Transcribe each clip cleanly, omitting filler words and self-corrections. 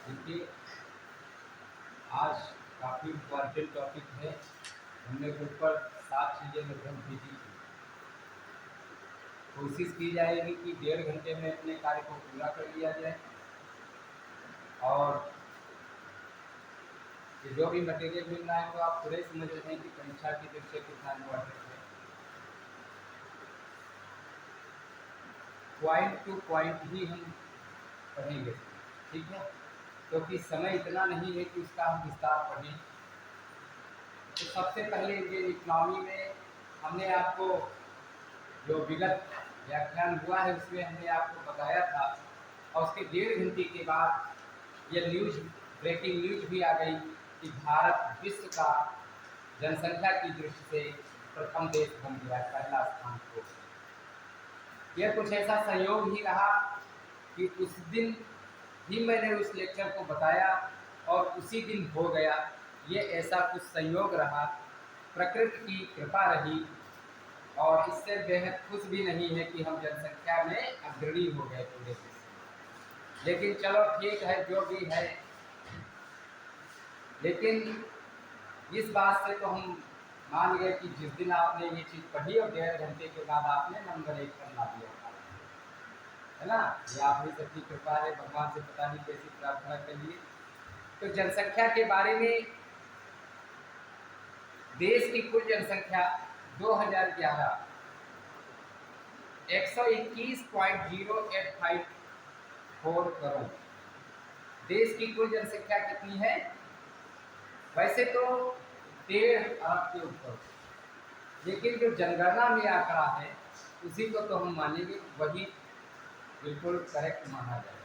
देखिए, आज काफ़ी इम्पोर्टेंट टॉपिक है। हमने ग्रुप पर 7 चीज़ें लगभग भेजी थी। कोशिश की जाएगी कि 1.5 घंटे में अपने कार्य को पूरा कर लिया जाए और ये जो भी मटेरियल मिल रहा है तो आप पूरे समझ रहे हैं कि परीक्षा की दृष्टि से कितना इम्पोर्टेंट है। पॉइंट टू पॉइंट ही हम पढ़ेंगे, ठीक है, क्योंकि समय इतना नहीं है कि उसका हम विस्तार पढ़ें। तो सबसे पहले ये इकोनॉमी में हमने आपको जो विगत व्याख्यान हुआ है उसमें हमने आपको बताया था और उसके 1.5 घंटे के बाद ये न्यूज, ब्रेकिंग न्यूज भी आ गई कि भारत विश्व का जनसंख्या की दृष्टि से प्रथम देश बन गया, पहला स्थान को। यह कुछ ऐसा संयोग ही रहा कि उस दिन ही मैंने उस लेक्चर को बताया और उसी दिन हो गया। ये ऐसा कुछ संयोग रहा, प्रकृति की कृपा रही और इससे बेहद खुश भी नहीं है कि हम जनसंख्या में अग्रणी हो गए पूरे देश में। लेकिन चलो ठीक है, जो भी है। लेकिन इस बात से तो हम मान गए कि जिस दिन आपने ये चीज़ पढ़ी और 1.5 घंटे के बाद आपने नंबर 1 पर ला दिया, है ना। ये आप ही सबकी कृपा है, भगवान से पता नहीं कैसी प्रार्थना करिए। तो जनसंख्या के बारे में, देश की कुल जनसंख्या 2011 121.084 करोड़। देश की कुल जनसंख्या कितनी है? वैसे तो 1.5 अरब के ऊपर, लेकिन जो जनगणना में आंकड़ा है उसी को तो हम मानेंगे, वही बिल्कुल करेक्ट माना जाए,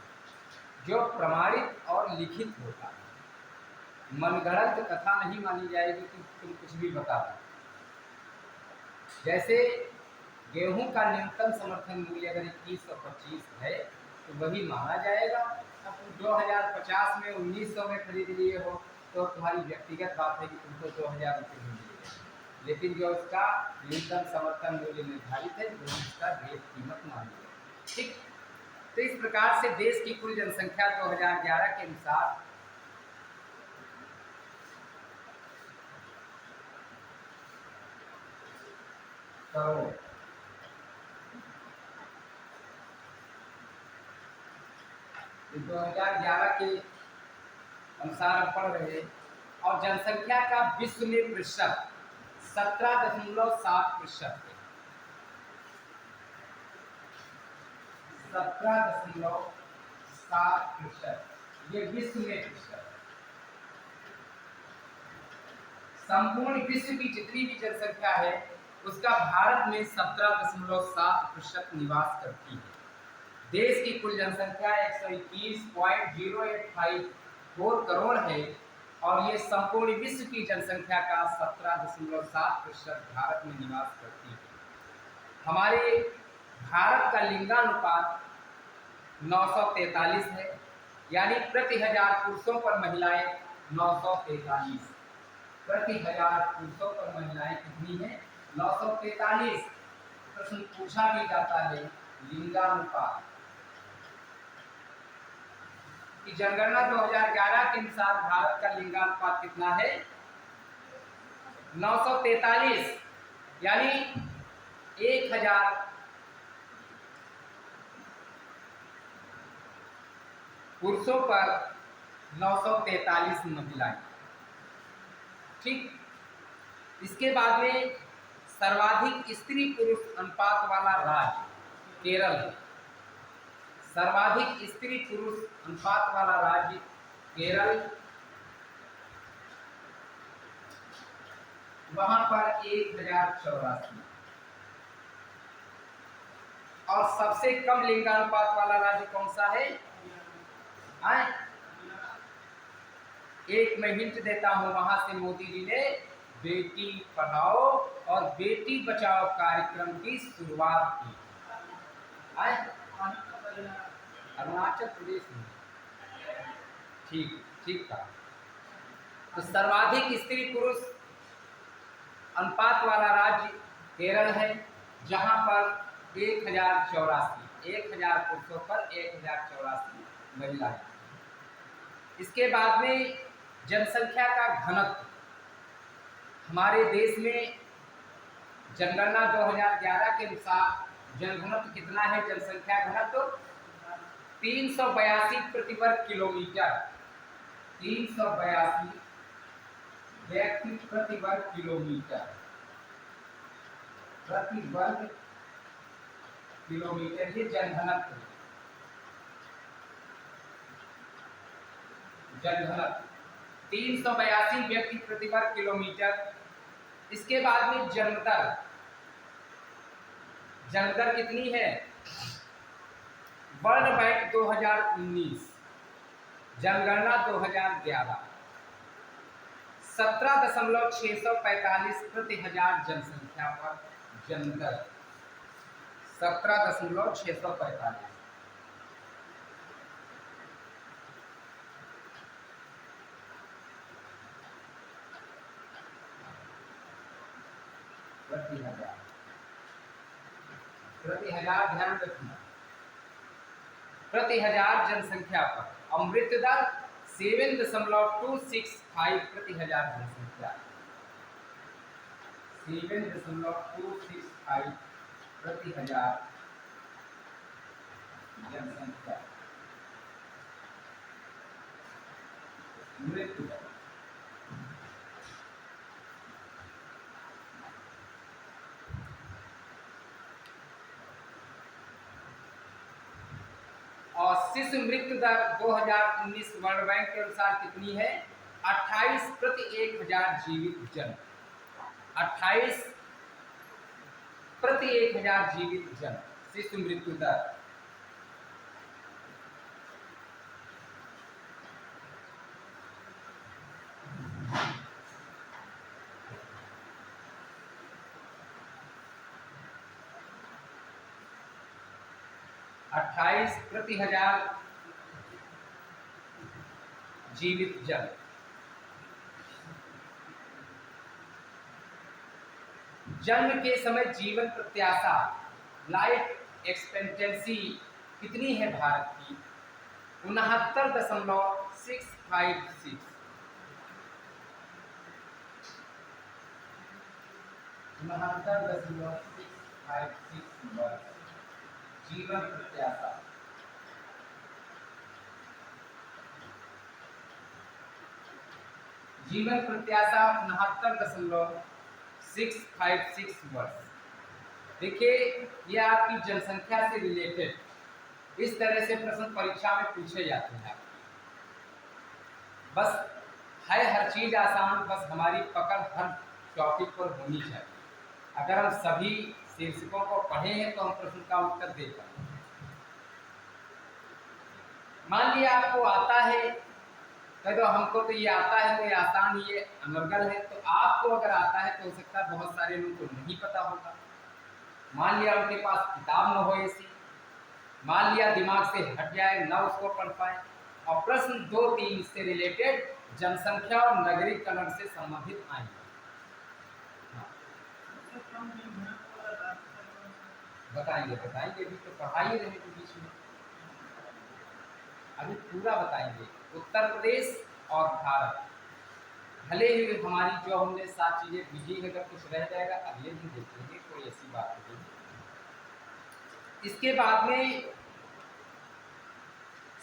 जो प्रमाणित और लिखित होता है। मनगढ़ंत कथा नहीं मानी जाएगी कि तुम कुछ भी बता दो। जैसे गेहूं का न्यूनतम समर्थन मूल्य अगर 2125 है तो वही माना जाएगा। अब तुम 2050 में 1900 में खरीद लिए हो तो तुम्हारी व्यक्तिगत बात है कि तुमको 2000 रुपये मिल जाएगा, लेकिन जो उसका न्यूनतम समर्थन मूल्य निर्धारित है वो उसका रेट कीमत मानी जाएगी, ठीक। तो इस प्रकार से देश की कुल जनसंख्या 2011 के अनुसार करोड़, तो 2011 के अनुसार हम पढ़ रहे हैं और जनसंख्या का विश्व में प्रतिशत 17.7% है। 17.7% ये विश्व में प्रतिशत। संपूर्ण विश्व की जितनी भी जनसंख्या है उसका भारत में 17.7% निवास करती है। देश की कुल जनसंख्या 121.084 करोड़ है और ये संपूर्ण विश्व की जनसंख्या का 17.7% भारत में निवास करती है। हमारे भारत का लिंगानुपात 943 है, यानी प्रति 1000 पुरुषों पर महिलाएं 943। प्रति 1000 पुरुषों पर महिलाएं कितनी है? 943। प्रश्न पूछा भी जाता है लिंगानुपात कि जनगणना 2011 के अनुसार भारत का लिंगानुपात कितना है? 943, यानी 1000 पुरुषों पर 943 महिलाएं, ठीक। इसके बाद में सर्वाधिक स्त्री पुरुष अनुपात वाला राज्य केरल है। सर्वाधिक स्त्री पुरुष अनुपात वाला राज्य केरल, वहां पर 1084। और सबसे कम लिंगानुपात वाला राज्य कौन सा है? एक मैं हिंट देता हूं, वहां से मोदी जी ने बेटी पढ़ाओ और बेटी बचाओ कार्यक्रम की शुरुआत की। अरुणाचल प्रदेश में, ठीक ठीक था। तो सर्वाधिक स्त्री पुरुष अनुपात वाला राज्य केरल है, जहां पर 1084, 1000 पुरुषों पर 1084 महिलाएं। इसके बाद में जनसंख्या का घनत्व। हमारे देश में जनगणना 2011 के अनुसार जनघनत्व कितना है? जनसंख्या घनत्व 382 प्रति वर्ग किलोमीटर। 382 व्यक्ति प्रति वर्ग किलोमीटर। प्रति वर्ग किलोमीटर ये जनघनत्व। जनघनत्व 382 व्यक्ति प्रति वर्ग किलोमीटर। इसके बाद में जन्मदर। जन्मदर कितनी है? वर्ल्ड बैंक 2019, जनगणना 2011, 17.645 प्रति हजार जनसंख्या पर जन्मदर। 17.645 प्रति हजार। प्रति हजार ध्यान रखना, प्रति हजार जनसंख्या पर। और मृत्यु दर 7.265 प्रति हजार जनसंख्या। 7.265 प्रति हजार जनसंख्या मृत्यु दर। और शिशु मृत्यु दर 2019 वर्ल्ड बैंक के अनुसार कितनी है? 28 प्रति 1000 जीवित जन। 28 प्रति 1000 जीवित जन शिशु मृत्यु दर। अट्ठाईस प्रति हजार जीवित जन। जन्म के समय जीवन प्रत्याशा, लाइफ एक्सपेक्टेंसी कितनी है भारत की? 69.656। 69.656 वर्ष जीवन प्रत्याशा। जीवन प्रत्याशा 69.656 वर्ष। देखिए, ये आपकी जनसंख्या से रिलेटेड इस तरह से प्रश्न परीक्षा में पूछे जाते हैं। बस है हर चीज आसान, बस हमारी पकड़ हर टॉपिक पर होनी चाहिए। अगर हम सभी शीर्षकों को पढ़े हैं तो हम प्रश्न का उत्तर दे पाएंगे। मान लिया आपको आता है, तो हमको तो ये आता है तो ये आसान, ये अनर्गल है, तो आपको अगर आता है तो हो सकता है बहुत सारे लोगों को नहीं पता होगा। मान लिया उनके पास किताब न हो ऐसी, मान लिया दिमाग से हट जाए, ना उसको पढ़ पाए। और प्रश्न 2-3 इससे रिलेटेड जनसंख्या और नगरीकरण से संबंधित आएंगे। बताएंगे अभी तो पढ़ाई रहे तो बीच में, अभी पूरा बताएंगे। उत्तर प्रदेश और भारत, भले ही हमारी जो हमने 7 चीजें बीजी, अगर कुछ रह जाएगा अगले दिन देखेंगे, कोई ऐसी बात नहीं। इसके बाद में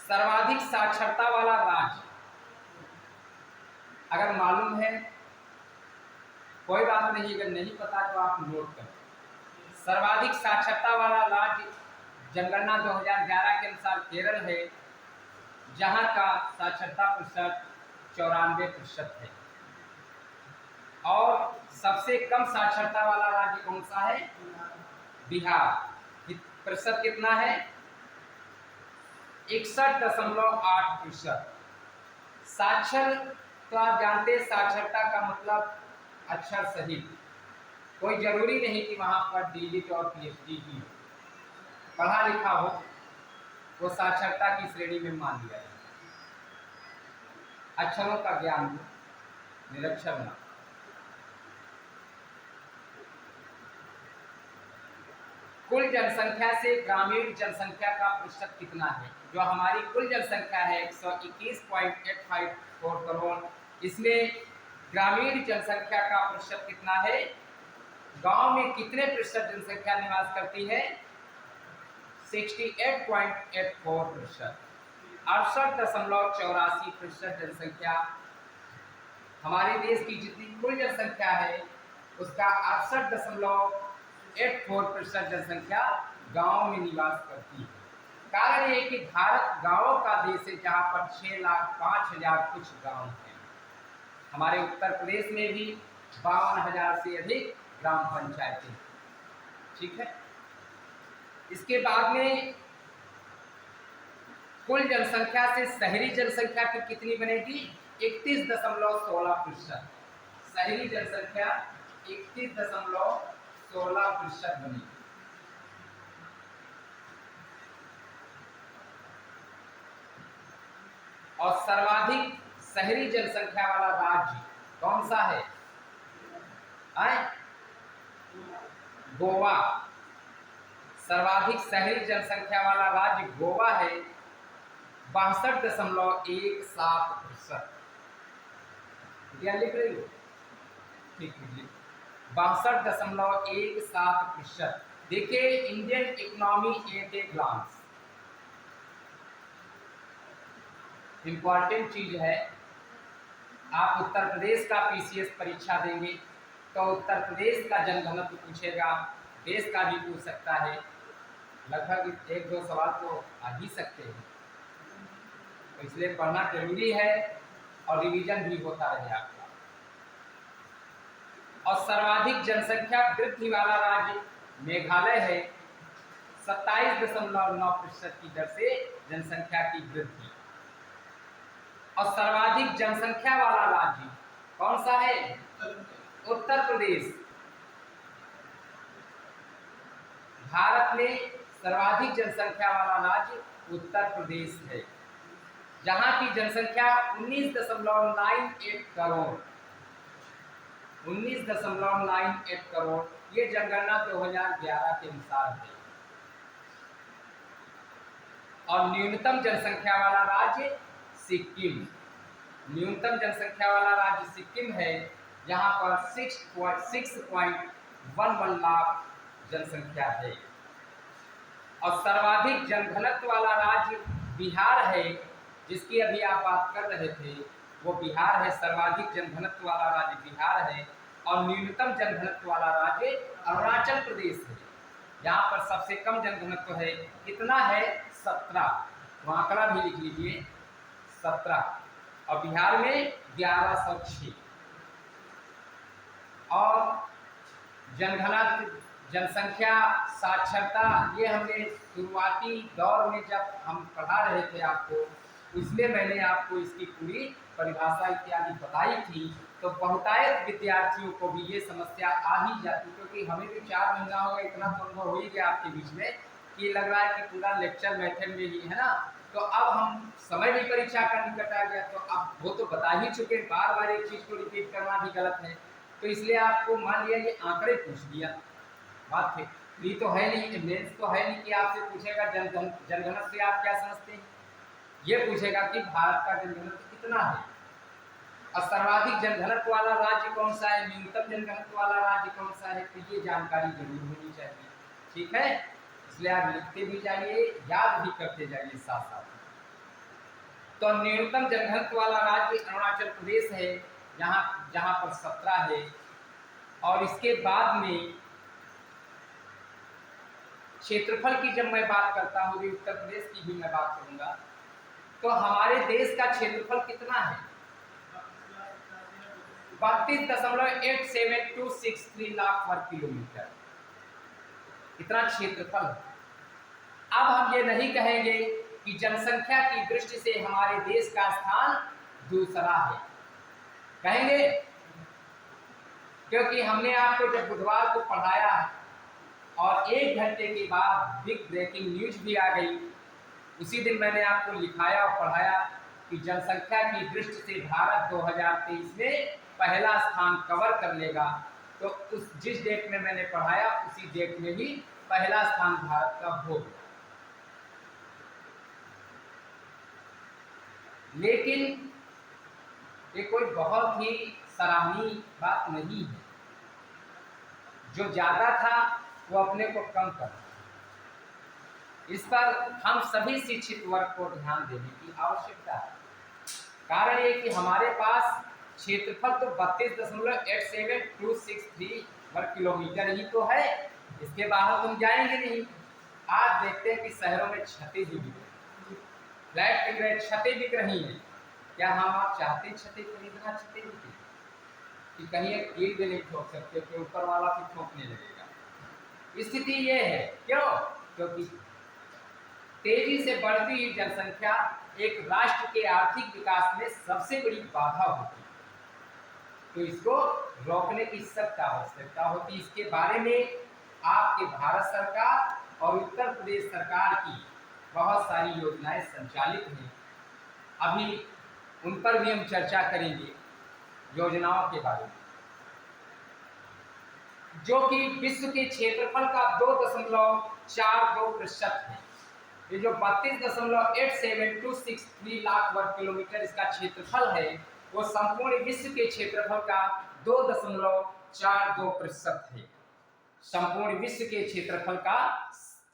सर्वाधिक साक्षरता वाला राज्य, अगर मालूम है कोई बात नहीं, अगर नहीं पता तो आप नोट करें। सर्वाधिक साक्षरता वाला राज्य जनगणना 2011 के अनुसार केरल है, जहां का साक्षरता प्रतिशत 94% है। और सबसे कम साक्षरता वाला राज्य कौन सा है? बिहार। प्रतिशत कितना है? 61.8%। साक्षर तो आप जानते हैं, साक्षरता का मतलब अक्षर सहित। कोई जरूरी नहीं कि वहां पर डीलिट और पीएचडी की हो, पढ़ा लिखा हो, वो साक्षरता की श्रेणी में मान लिया जाए। अक्षरों का ज्ञान हो, निरक्षर न। कुल जनसंख्या से ग्रामीण जनसंख्या का प्रतिशत कितना है? जो हमारी कुल जनसंख्या है 121.854 करोड़, इसमें ग्रामीण जनसंख्या का प्रतिशत कितना है? गांव में कितने प्रतिशत जनसंख्या निवास करती है? 68.84%। 68.84% जनसंख्या हमारे देश की जितनी कुल जनसंख्या है उसका 68.84% जनसंख्या गांव में निवास करती है। कारण ये कि भारत गांवों का देश है, जहां पर 6,05,000 कुछ गांव हैं। हमारे उत्तर प्रदेश में भी 52,000 से अधिक ग्राम पंचायतें। ठीक है, इसके बाद में कुल जनसंख्या से शहरी जनसंख्या की कितनी बनेगी? 31.16%। शहरी जनसंख्या 31.16% बनी। और सर्वाधिक शहरी जनसंख्या वाला राज्य कौन सा है? गोवा। सर्वाधिक शहरी जनसंख्या वाला राज्य गोवा है, 62.17%। लिख रही हो? ठीक है, 62.17%। देखिए, Indian economy at a glance, important चीज है। आप उत्तर प्रदेश का पीसीएस परीक्षा देंगे तो उत्तर प्रदेश का जनघनत्व पूछेगा, देश का भी पूछ सकता है। लगभग 1-2 सवाल तो आ ही सकते हैं, तो इसलिए पढ़ना जरूरी है और रिवीजन भी होता रहे आपका। और सर्वाधिक जनसंख्या वृद्धि वाला राज्य मेघालय है, 27.9% की दर से जनसंख्या की वृद्धि। और सर्वाधिक जनसंख्या वाला राज्य कौन सा है? उत्तर प्रदेश। भारत में सर्वाधिक जनसंख्या वाला राज्य उत्तर प्रदेश है, जहां की जनसंख्या 19.98 करोड़। 19.98 करोड़। ये जनगणना 2011 के अनुसार है। और न्यूनतम जनसंख्या वाला राज्य सिक्किम। न्यूनतम जनसंख्या वाला राज्य सिक्किम है, जहां पर 6.11 लाख जनसंख्या है। और सर्वाधिक जनघनत्व वाला राज्य बिहार है, जिसकी अभी आप बात कर रहे थे, वो बिहार है। सर्वाधिक जनघनत्व वाला राज्य बिहार है। और न्यूनतम जनघनत्व वाला राज्य अरुणाचल प्रदेश है, जहाँ पर सबसे कम जनघनत्व है। कितना है? 17। वहाँ आंकड़ा भी लिख लीजिए, 17। और बिहार में 1106। और जनघनत्व, जनसंख्या, साक्षरता, ये हमने शुरुआती दौर में जब हम पढ़ा रहे थे आपको, इसलिए मैंने आपको इसकी पूरी परिभाषा इत्यादि बताई थी। तो बहुतायत विद्यार्थियों को भी ये समस्या आ ही जाती, क्योंकि हमें भी 4 महीना हो गया, इतना तो अनुभव हो ही गया आपके बीच में कि लग रहा है कि पूरा लेक्चर मेथड में ही है ना। तो अब हम समय भी परीक्षा का निकट आ गया, तो अब वो तो बता ही चुके, बार बार एक चीज़ को रिपीट करना भी गलत है। तो इसलिए आपको मान लिया ये आंकड़े पूछ दिया, बात है ये तो है नहीं, मेंस तो है नहीं कि आपसे पूछेगा जनगणना से आप क्या समझते हैं। ये पूछेगा कि भारत का जनघनत्व कितना है और सर्वाधिक जनघनत्व वाला राज्य कौन सा है, न्यूनतम जनघनत्व वाला राज्य कौन सा है। तो ये जानकारी जरूर होनी चाहिए। ठीक है, इसलिए आप लिखते भी जाइए, याद भी करते जाइए साथ साथ। तो न्यूनतम जनघनत्व वाला राज्य अरुणाचल प्रदेश है, जहाँ पर 17 है। और इसके बाद में क्षेत्रफल की जब मैं बात करता हूँ, उत्तर प्रदेश की भी मैं बात करूंगा, तो हमारे देश का क्षेत्रफल कितना है? 32.8763 लाख वर्ग किलोमीटर, इतना क्षेत्रफल। अब हम ये नहीं कहेंगे कि जनसंख्या की दृष्टि से हमारे देश का स्थान दूसरा है, कहेंगे? क्योंकि हमने आपको जब बुधवार को पढ़ाया और 1 घंटे के बाद बिग ब्रेकिंग न्यूज भी आ गई, उसी दिन मैंने आपको लिखाया और पढ़ाया कि जनसंख्या की दृष्टि से भारत 2023 में पहला स्थान कवर कर लेगा। तो उस जिस डेट में मैंने पढ़ाया उसी डेट में ही पहला स्थान भारत का हो गया। लेकिन ये कोई बहुत ही सराहनीय बात नहीं है। जो ज्यादा था वो अपने को कम कर, इस पर हम सभी शिक्षित वर्ग को ध्यान देने की आवश्यकता है। कारण ये कि हमारे पास क्षेत्रफल तो 32.87263 वर्ग किलोमीटर ही तो है, इसके बाहर तुम जाएंगे नहीं। आज देखते हैं कि शहरों में छतें भी बिक रही, फ्लैट बिक रहे, छतें बिक रही हैं। क्या हम आप चाहते छतें खरीदना, छतें बिके कि कहीं एक ईंट भी नहीं ठोक सकते कि ऊपर वाला भी ठोकने लगेगा। स्थिति ये है, क्यों? क्योंकि तेजी से बढ़ती हुई जनसंख्या एक राष्ट्र के आर्थिक विकास में सबसे बड़ी बाधा होती है। तो इसको रोकने की सख्त आवश्यकता होती है। इसके बारे में आपके भारत सरकार और उत्तर प्रदेश सरकार की बहुत सारी योजनाएं संचालित हैं। अभी उन पर भी हम चर्चा करेंगे, योजनाओं के बारे में, जो कि विश्व के क्षेत्रफल का 2.42% है। ये जो 32.8763 लाख वर्ग किलोमीटर इसका क्षेत्रफल है, वो संपूर्ण विश्व के क्षेत्रफल का 2.42% है। संपूर्ण विश्व के क्षेत्रफल का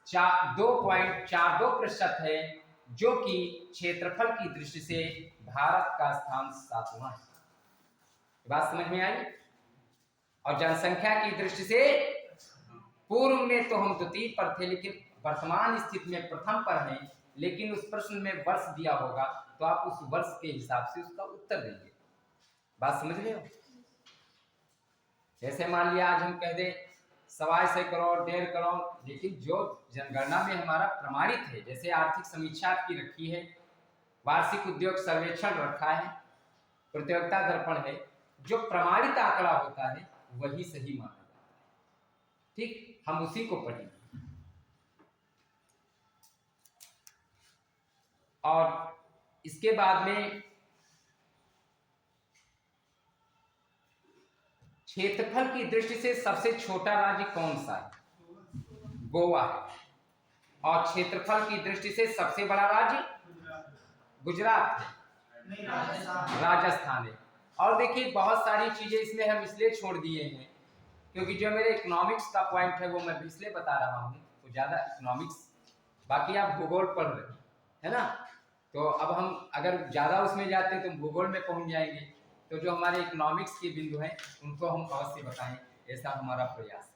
2.42% है, जो कि क्षेत्रफल की दृष्टि से भारत का स्थान 7वां है। बात समझ में आई? और जनसंख्या की दृष्टि से पूर्व में तो हम द्वितीय पर थे, लेकिन वर्तमान स्थिति में प्रथम पर हैं। लेकिन उस प्रश्न में वर्ष दिया होगा तो आप उस वर्ष के हिसाब से उसका उत्तर देंगे। बात समझ रहे हो? जैसे मान लिया आज हम कह दें 125 करोड़ 1.5 करोड़, लेकिन जो जनगणना में हमारा प्रमाणित है, जैसे आर्थिक समीक्षा की रखी है, वार्षिक उद्योग सर्वेक्षण रखा है, प्रतियोगिता दर्पण है, जो प्रमाणित आंकड़ा होता है वही सही माना जाता है। ठीक, हम उसी को पढ़ेंगे। और इसके बाद में क्षेत्रफल की दृष्टि से सबसे छोटा राज्य कौन सा है? गोवा है। और क्षेत्रफल की दृष्टि से सबसे बड़ा राज्य गुजरात है, राजस्थान है। और देखिए बहुत सारी चीजें इसमें हम इसलिए छोड़ दिए हैं क्योंकि जो मेरे इकोनॉमिक्स का पॉइंट है वो मैं इसलिए बता रहा हूँ, तो ज्यादा इकोनॉमिक्स, बाकी आप भूगोल पढ़ रहे है ना, तो अब हम अगर ज्यादा उसमें जाते हैं तो भूगोल में पहुंच जाएंगे। तो जो हमारे इकोनॉमिक्स के बिंदु हैं उनको हम अवश्य बताएं, ऐसा हमारा प्रयास है।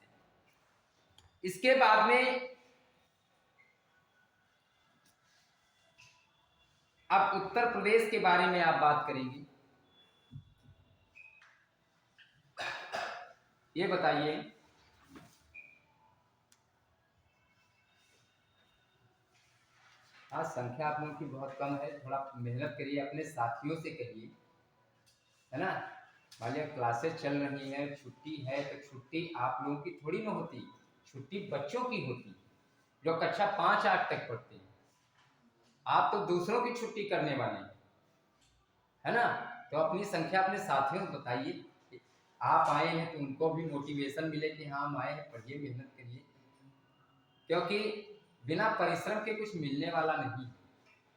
इसके बाद में अब उत्तर प्रदेश के बारे में आप बात करेंगे। ये बताइए, आज संख्या आप लोगों की बहुत कम है, थोड़ा मेहनत करिए, अपने साथियों से कहिए, है ना। मान लिया क्लासेस चल रही है, छुट्टी है, तो छुट्टी आप लोगों की थोड़ी ना होती, छुट्टी बच्चों की होती जो कक्षा 5-8 तक पढ़ते हैं। आप तो दूसरों की छुट्टी करने वाले हैं, है ना। तो अपनी संख्या अपने साथियों को बताइए, आप आए हैं तो उनको भी मोटिवेशन मिले कि हाँ हम आए हैं, पढ़िए, मेहनत करिए, क्योंकि बिना परिश्रम के कुछ मिलने वाला नहीं।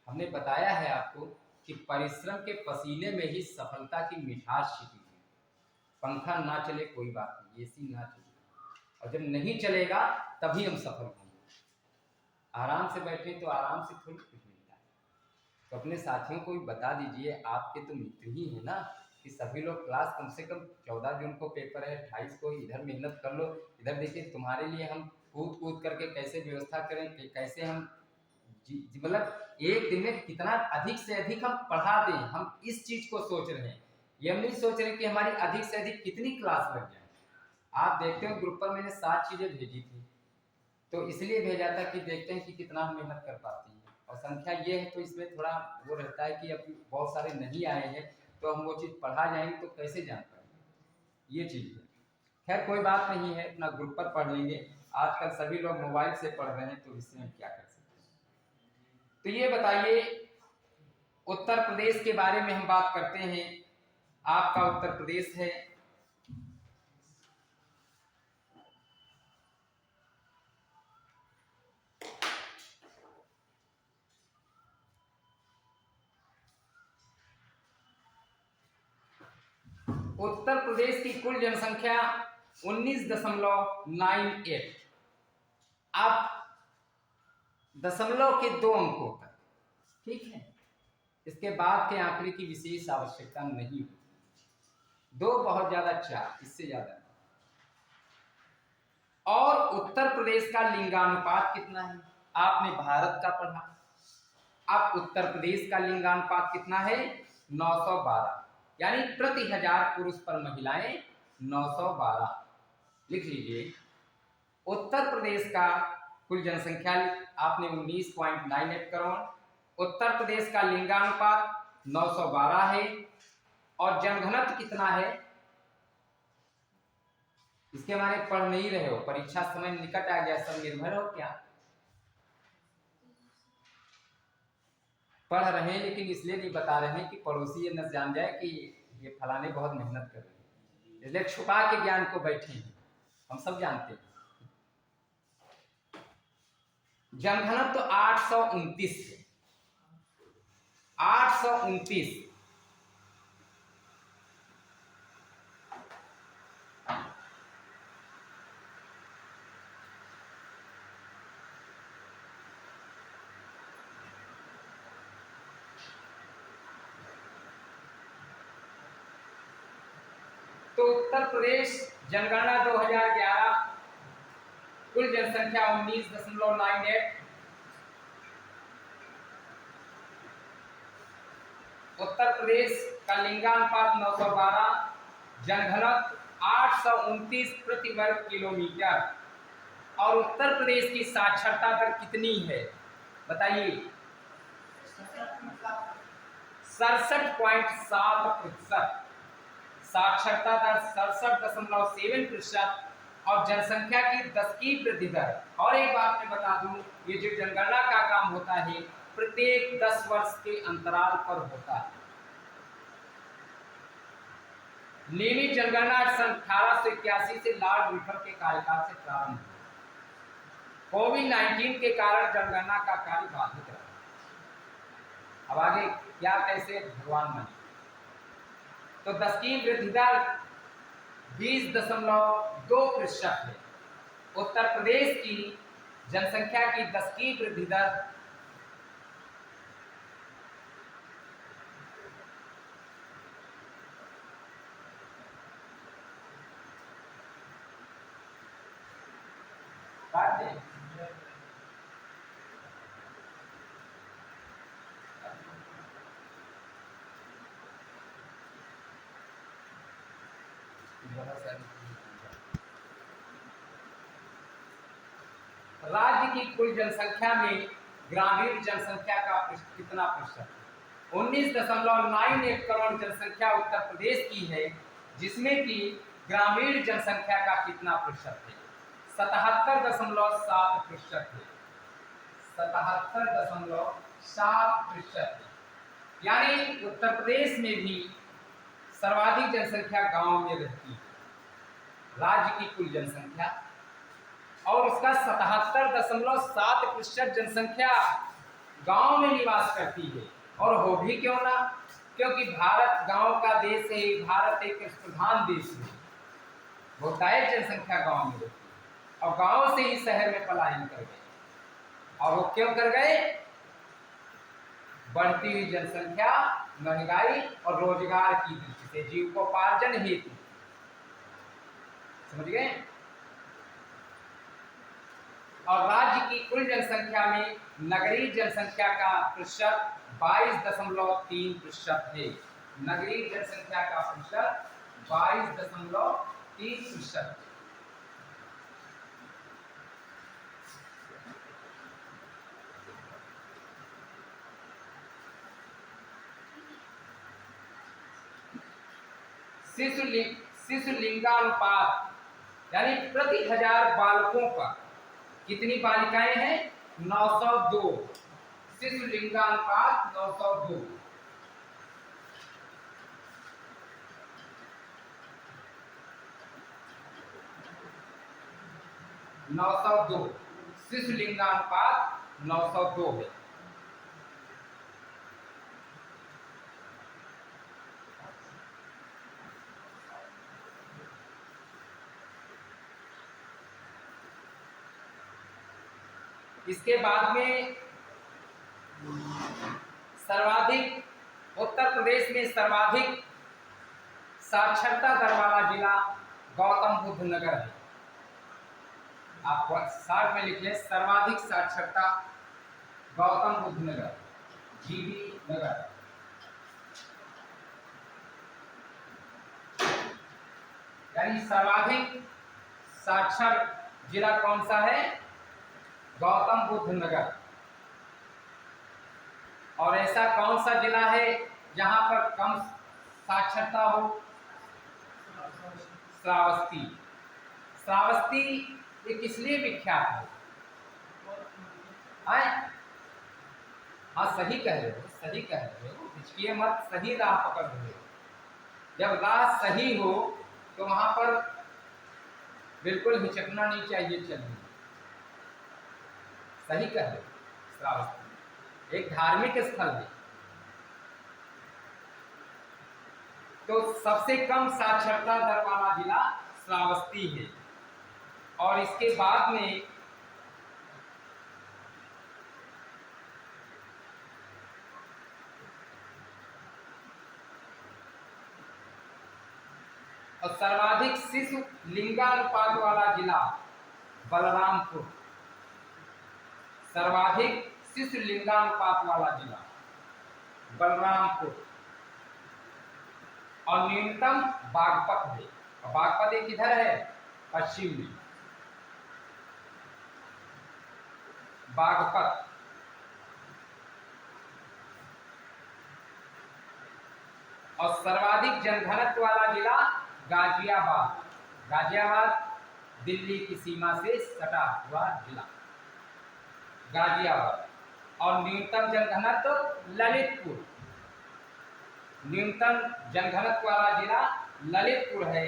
हमने बताया है आपको कि परिश्रम के पसीने में ही सफलता की मिठास छिपी है। पंखा ना चले कोई बात नहीं, एसी ना चले, और जब नहीं चलेगा तभी हम सफल होंगे। आराम से बैठे तो आराम से थोड़ी कुछ मिलता है। तो अपने साथियों को भी बता दीजिए, आपके तो मित्र ही है ना, कि सभी लोग क्लास कम से कम 14 जून को पेपर है, 28 को इधर मेहनत कर लो, इधर देखिए तुम्हारे लिए हम कूद कूद करके कैसे व्यवस्था करें कि कैसे हम मतलब एक दिन में कितना अधिक से अधिक हम पढ़ा दें। हम इस चीज को सोच रहे हैं, ये हम नहीं सोच रहे कि हमारी अधिक से अधिक कितनी क्लास लग जाए। आप देखते हो ग्रुप पर मैंने 7 चीजें भेजी थी, तो इसलिए भेजा था कि देखते हैं कि कितना हम मेहनत कर पाती है। और संख्या ये है तो इसमें थोड़ा वो रहता है कि अब बहुत सारे नहीं आए हैं, तो हम वो चीज़ पढ़ा जाएंगे तो कैसे जान पाएंगे, ये चीज़ है। खैर कोई बात नहीं है, अपना ग्रुप पर पढ़ लेंगे। आजकल सभी लोग मोबाइल से पढ़ रहे हैं, तो इससे हम क्या कर सकते हैं। तो ये बताइए, उत्तर प्रदेश के बारे में हम बात करते हैं। आपका उत्तर प्रदेश है, उत्तर प्रदेश की कुल जनसंख्या 19.98। अब दशमलव के 2 अंकों तक, ठीक है, इसके बाद के आंकड़े की विशेष आवश्यकता नहीं होती। 2 बहुत ज्यादा, 4 इससे ज्यादा। और उत्तर प्रदेश का लिंगानुपात कितना है? आपने भारत का पढ़ा, अब उत्तर प्रदेश का लिंगानुपात कितना है? 912, यानी प्रति 1000 पुरुष पर महिलाएं 912। लिख लीजिए, उत्तर प्रदेश का कुल जनसंख्या आपने 19.98 करोड़, उत्तर प्रदेश का लिंगानुपात 912 है, और जनघनत्व कितना है? इसके माने पढ़ नहीं रहे हो, परीक्षा समय निकट आ गया, सब निर्भर हो क्या? पढ़ रहे हैं लेकिन इसलिए नहीं बता रहे हैं कि पड़ोसी ये न जान जाए कि ये फलाने बहुत मेहनत कर रहे हैं, इसलिए छुपा के ज्ञान को बैठे हैं, हम सब जानते हैं। जनघनत्व तो 829 है, 829। तो उत्तर प्रदेश जनगणना 2011 कुल जनसंख्या 19.98, उत्तर प्रदेश का लिंगानुपात 912, जनघनत्व 829 प्रति वर्ग किलोमीटर। और उत्तर प्रदेश की साक्षरता दर कितनी है बताइए? 67.7%। साक्षरता दर 67.7% और जनसंख्या की 10 की वृद्धि दर। और एक बात मैं बता दूं, ये जो जनगणना का काम होता है प्रत्येक 10 वर्ष के अंतराल पर होता है। नियमित जनगणना सन 1881 से लॉर्ड रिफर के कार्यकाल से प्रारंभ हुई। कोविड-19 के कारण जनगणना का कार्य बाधित रहा। अब आगे क्या कैसे भगवान माने। तो 10 की वृद्धि दर 20.2% है। उत्तर प्रदेश की जनसंख्या की 10 की वृद्धि दर 12। राज्य की कुल जनसंख्या में ग्रामीण जनसंख्या का कितना प्रतिशत? 19.98 करोड़ जनसंख्या उत्तर प्रदेश की है, जिसमें कि ग्रामीण जनसंख्या का कितना प्रतिशत है? 77.7% है। 77.7% है। यानी उत्तर प्रदेश में भी सर्वाधिक जनसंख्या गांव में रहती है, राज्य की कुल जनसंख्या, और उसका 77.7% जनसंख्या गांव में निवास करती है। और हो भी क्यों ना, क्योंकि भारत गांव का देश है, भारत एक प्रधान देश है, बहुतायत जनसंख्या गांव में रहती है, और गांव से ही शहर में पलायन कर गए। और वो क्यों कर गए? बढ़ती हुई जनसंख्या, महंगाई और रोजगार की दृष्टि से, जीविकोपार्जन हेतु। समझ गए? और राज्य की कुल जनसंख्या में नगरीय जनसंख्या का प्रतिशत 22.3% है। नगरीय जनसंख्या का प्रतिशत 22.3%। शिशु लिंगानुपात, यानी प्रति 1000 बालकों पर कितनी बालिकाएं हैं? 902। शिशु लिंगानुपात 902। शिशु लिंगानुपात 902 है। इसके बाद में सर्वाधिक उत्तर प्रदेश में सर्वाधिक साक्षरता दर वाला जिला गौतम बुद्ध नगर है। आप शॉर्ट में लिख लें, सर्वाधिक साक्षरता गौतम बुद्ध नगर, जीबी नगर। यानी सर्वाधिक साक्षर जिला कौन सा है? गौतम बुद्ध नगर। और ऐसा कौन सा जिला है जहां पर कम साक्षरता हो? श्रावस्ती। श्रावस्ती ये किस लिए विख्यात है? हाँ, सही कह रहे हो, सही कह रहे हो, हिचकिए मत, सही राह पकड़ रहे हो। जब राह सही हो तो वहां पर बिल्कुल हिचकना नहीं चाहिए चलने। सही कह रहे हो। श्रावस्ती एक धार्मिक स्थल है। तो सबसे कम साक्षरता दर वाला जिला श्रावस्ती है। और इसके बाद में और सर्वाधिक शिशु लिंगानुपात वाला जिला बलरामपुर। सर्वाधिक शिशु लिंगानुपात वाला जिला बलरामपुर। और न्यूनतम बागपत है। बागपत एक किधर है? पश्चिम में। बागपत। और सर्वाधिक जनघनत्व वाला जिला गाजियाबाद। गाजियाबाद दिल्ली की सीमा से सटा हुआ जिला गाजियाबाद। और न्यूनतम जनघनत्व ललितपुर। न्यूनतम जनघनत्व वाला जिला ललितपुर है।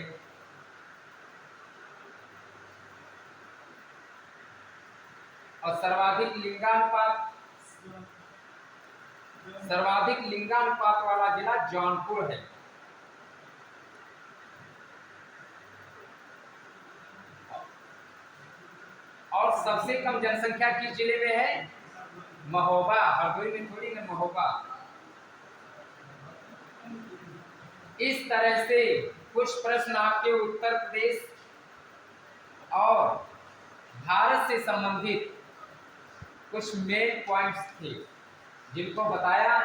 और सर्वाधिक लिंगानुपात वाला जिला जौनपुर है। और सबसे कम जनसंख्या किस जिले में है? महोबा। हरदोई में थोड़ी ना, महोबा। इस तरह से कुछ प्रश्न आपके उत्तर प्रदेश और भारत से संबंधित कुछ मेन पॉइंट्स थे जिनको बताया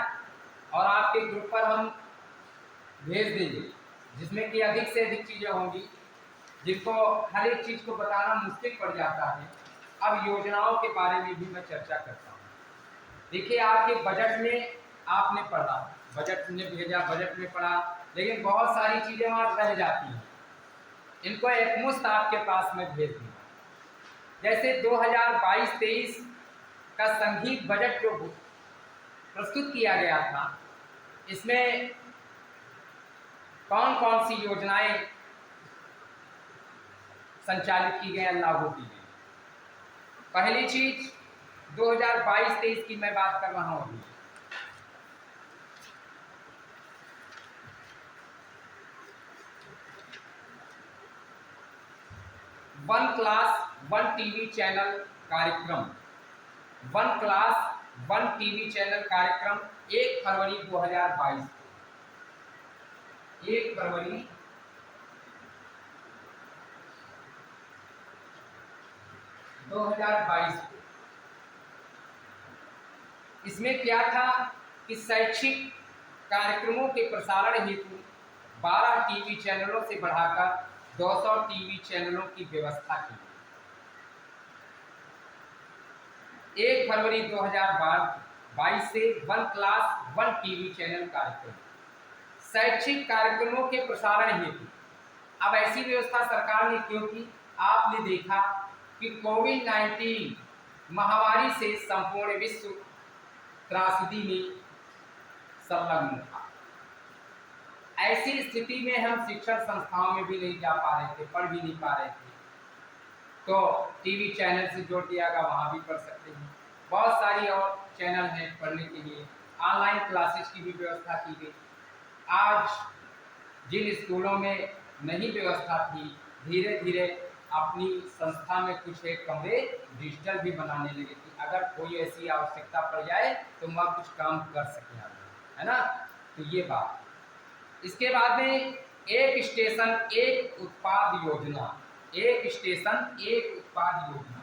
और आपके ग्रुप पर हम भेज देंगे, जिसमें कि अधिक से अधिक चीज़ें होंगी जिनको हर एक चीज़ को बताना मुश्किल पड़ जाता है। अब योजनाओं के बारे में भी मैं चर्चा करता हूँ। देखिए, आपके बजट में आपने पढ़ा, बजट ने भेजा, बजट में पढ़ा, लेकिन बहुत सारी चीज़ें वहाँ रह जाती हैं। इनको एकमुश्त आपके पास में भेज दूँगा। जैसे 2022-23 का संघीय बजट जो प्रस्तुत किया गया था, इसमें कौन कौन सी योजनाएं संचालित की गई, लागू की गई। पहली चीज 2022-23 की मैं बात कर रहा हूं अभी। One class one TV channel कार्यक्रम। One class one TV channel कार्यक्रम 1 फरवरी 2022 को 1 फरवरी 2022 को। इसमें क्या था कि शैक्षिक कार्यक्रमों के प्रसारण हेतु 12 टीवी चैनलों से बढ़ाकर 200 टीवी चैनलों की व्यवस्था की। 1 फरवरी 2022 से one class one TV channel कार्यक्रम शैक्षिक कार्यक्रमों के प्रसारण हेतु। अब ऐसी व्यवस्था सरकार ने क्यों की? आपने देखा कि कोविड-19 महामारी से संपूर्ण विश्व त्रासदी में संलग्न था। ऐसी स्थिति में हम शिक्षण संस्थाओं में भी नहीं जा पा रहे थे, पढ़ भी नहीं पा रहे थे, तो टीवी चैनल से जोड़ दिया गया, वहाँ भी पढ़ सकते हैं। बहुत सारी और चैनल हैं पढ़ने के लिए। ऑनलाइन क्लासेस की भी व्यवस्था की गई। आज जिन स्कूलों में नहीं व्यवस्था थी, धीरे धीरे अपनी संस्था में कुछ एक कमरे डिजिटल भी बनाने लगे कि अगर कोई ऐसी आवश्यकता पड़ जाए तो वहाँ कुछ काम कर सकें आदमी, है ना। तो ये बात। इसके बाद में एक स्टेशन एक उत्पाद योजना, एक स्टेशन एक उत्पाद योजना।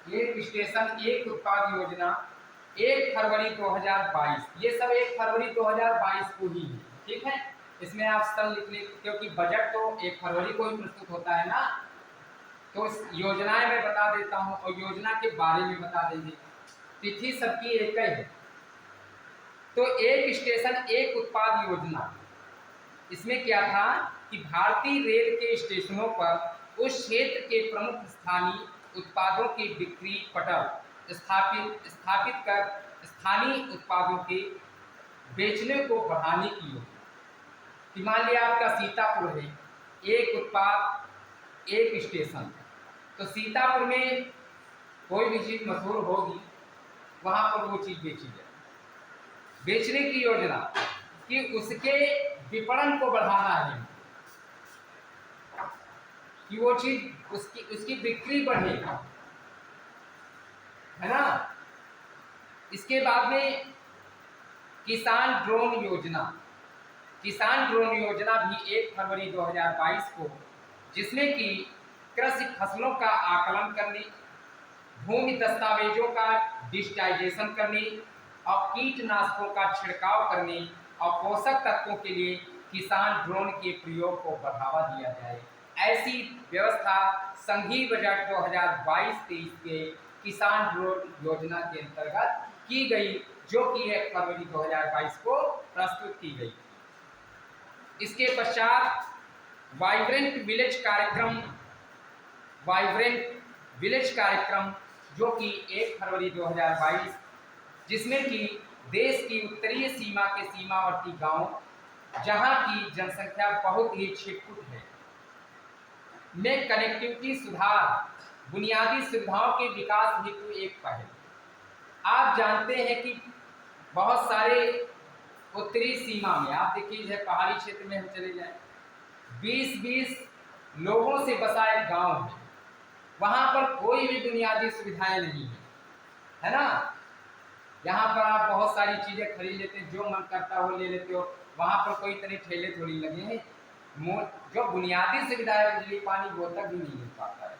एक स्टेशन एक उत्पाद योजना 1 फरवरी 2022, ये सब 1 फरवरी 2022 को ही है, ठीक है। इसमें आप सन लिख लें क्योंकि बजट तो 1 फरवरी को ही प्रस्तुत होता है ना। तो इस योजनाएं मैं बता देता हूं और योजना के बारे में बता देंगे, तिथि सबकी एक ही है। तो एक स्टेशन एक उत्पाद योजना, इसमें क्या था कि भारतीय रेल के स्टेशनों पर उस क्षेत्र के प्रमुख स्थानीय उत्पादों की बिक्री पटल स्थापित कर स्थानीय उत्पादों के बेचने को बढ़ाने की योजना। कि मान लिया आपका सीतापुर है, एक उत्पाद एक स्टेशन, तो सीतापुर में कोई भी चीज़ मशहूर होगी वहाँ पर वो चीज़ बेची जाए, बेचने की योजना कि उसके विपणन को बढ़ाना है, कि वो चीज उसकी बिक्री बढ़े, है ना। इसके बाद में किसान ड्रोन योजना, किसान ड्रोन योजना भी 1 फरवरी 2022 को, जिसमें कि कृषि फसलों का आकलन करने, भूमि दस्तावेजों का डिजिटाइजेशन करने और कीटनाशकों का छिड़काव करने और पोषक तत्वों के लिए किसान ड्रोन के प्रयोग को बढ़ावा दिया जाए, ऐसी व्यवस्था संघीय बजट 2022-23 के किसान ड्रोन योजना के अंतर्गत की गई, जो कि 1 फरवरी 2022 को प्रस्तुत की गई। इसके पश्चात वाइब्रेंट विलेज कार्यक्रम, वाइब्रेंट विलेज कार्यक्रम जो कि 1 फरवरी 2022, जिसमें कि देश की उत्तरीय सीमा के सीमावर्ती गांव जहां की जनसंख्या बहुत ही छिटपुट है, में कनेक्टिविटी सुधार, बुनियादी सुविधाओं के विकास हेतु एक पहल। आप जानते हैं कि बहुत सारे उत्तरी सीमा में आप देखिए पहाड़ी क्षेत्र में हम चले जाएं, 20-20 लोगों से बसा एक गांव है, वहां पर कोई भी बुनियादी सुविधाएं नहीं है, है ना। यहाँ पर आप बहुत सारी चीजें खरीद लेते हैं, जो मन करता वो ले लेते हो, वहां पर कोई तरह ठेले थोड़ी लगे हैं, जो बुनियादी सुविधा है बिजली पानी वो तक भी नहीं मिल पाता है।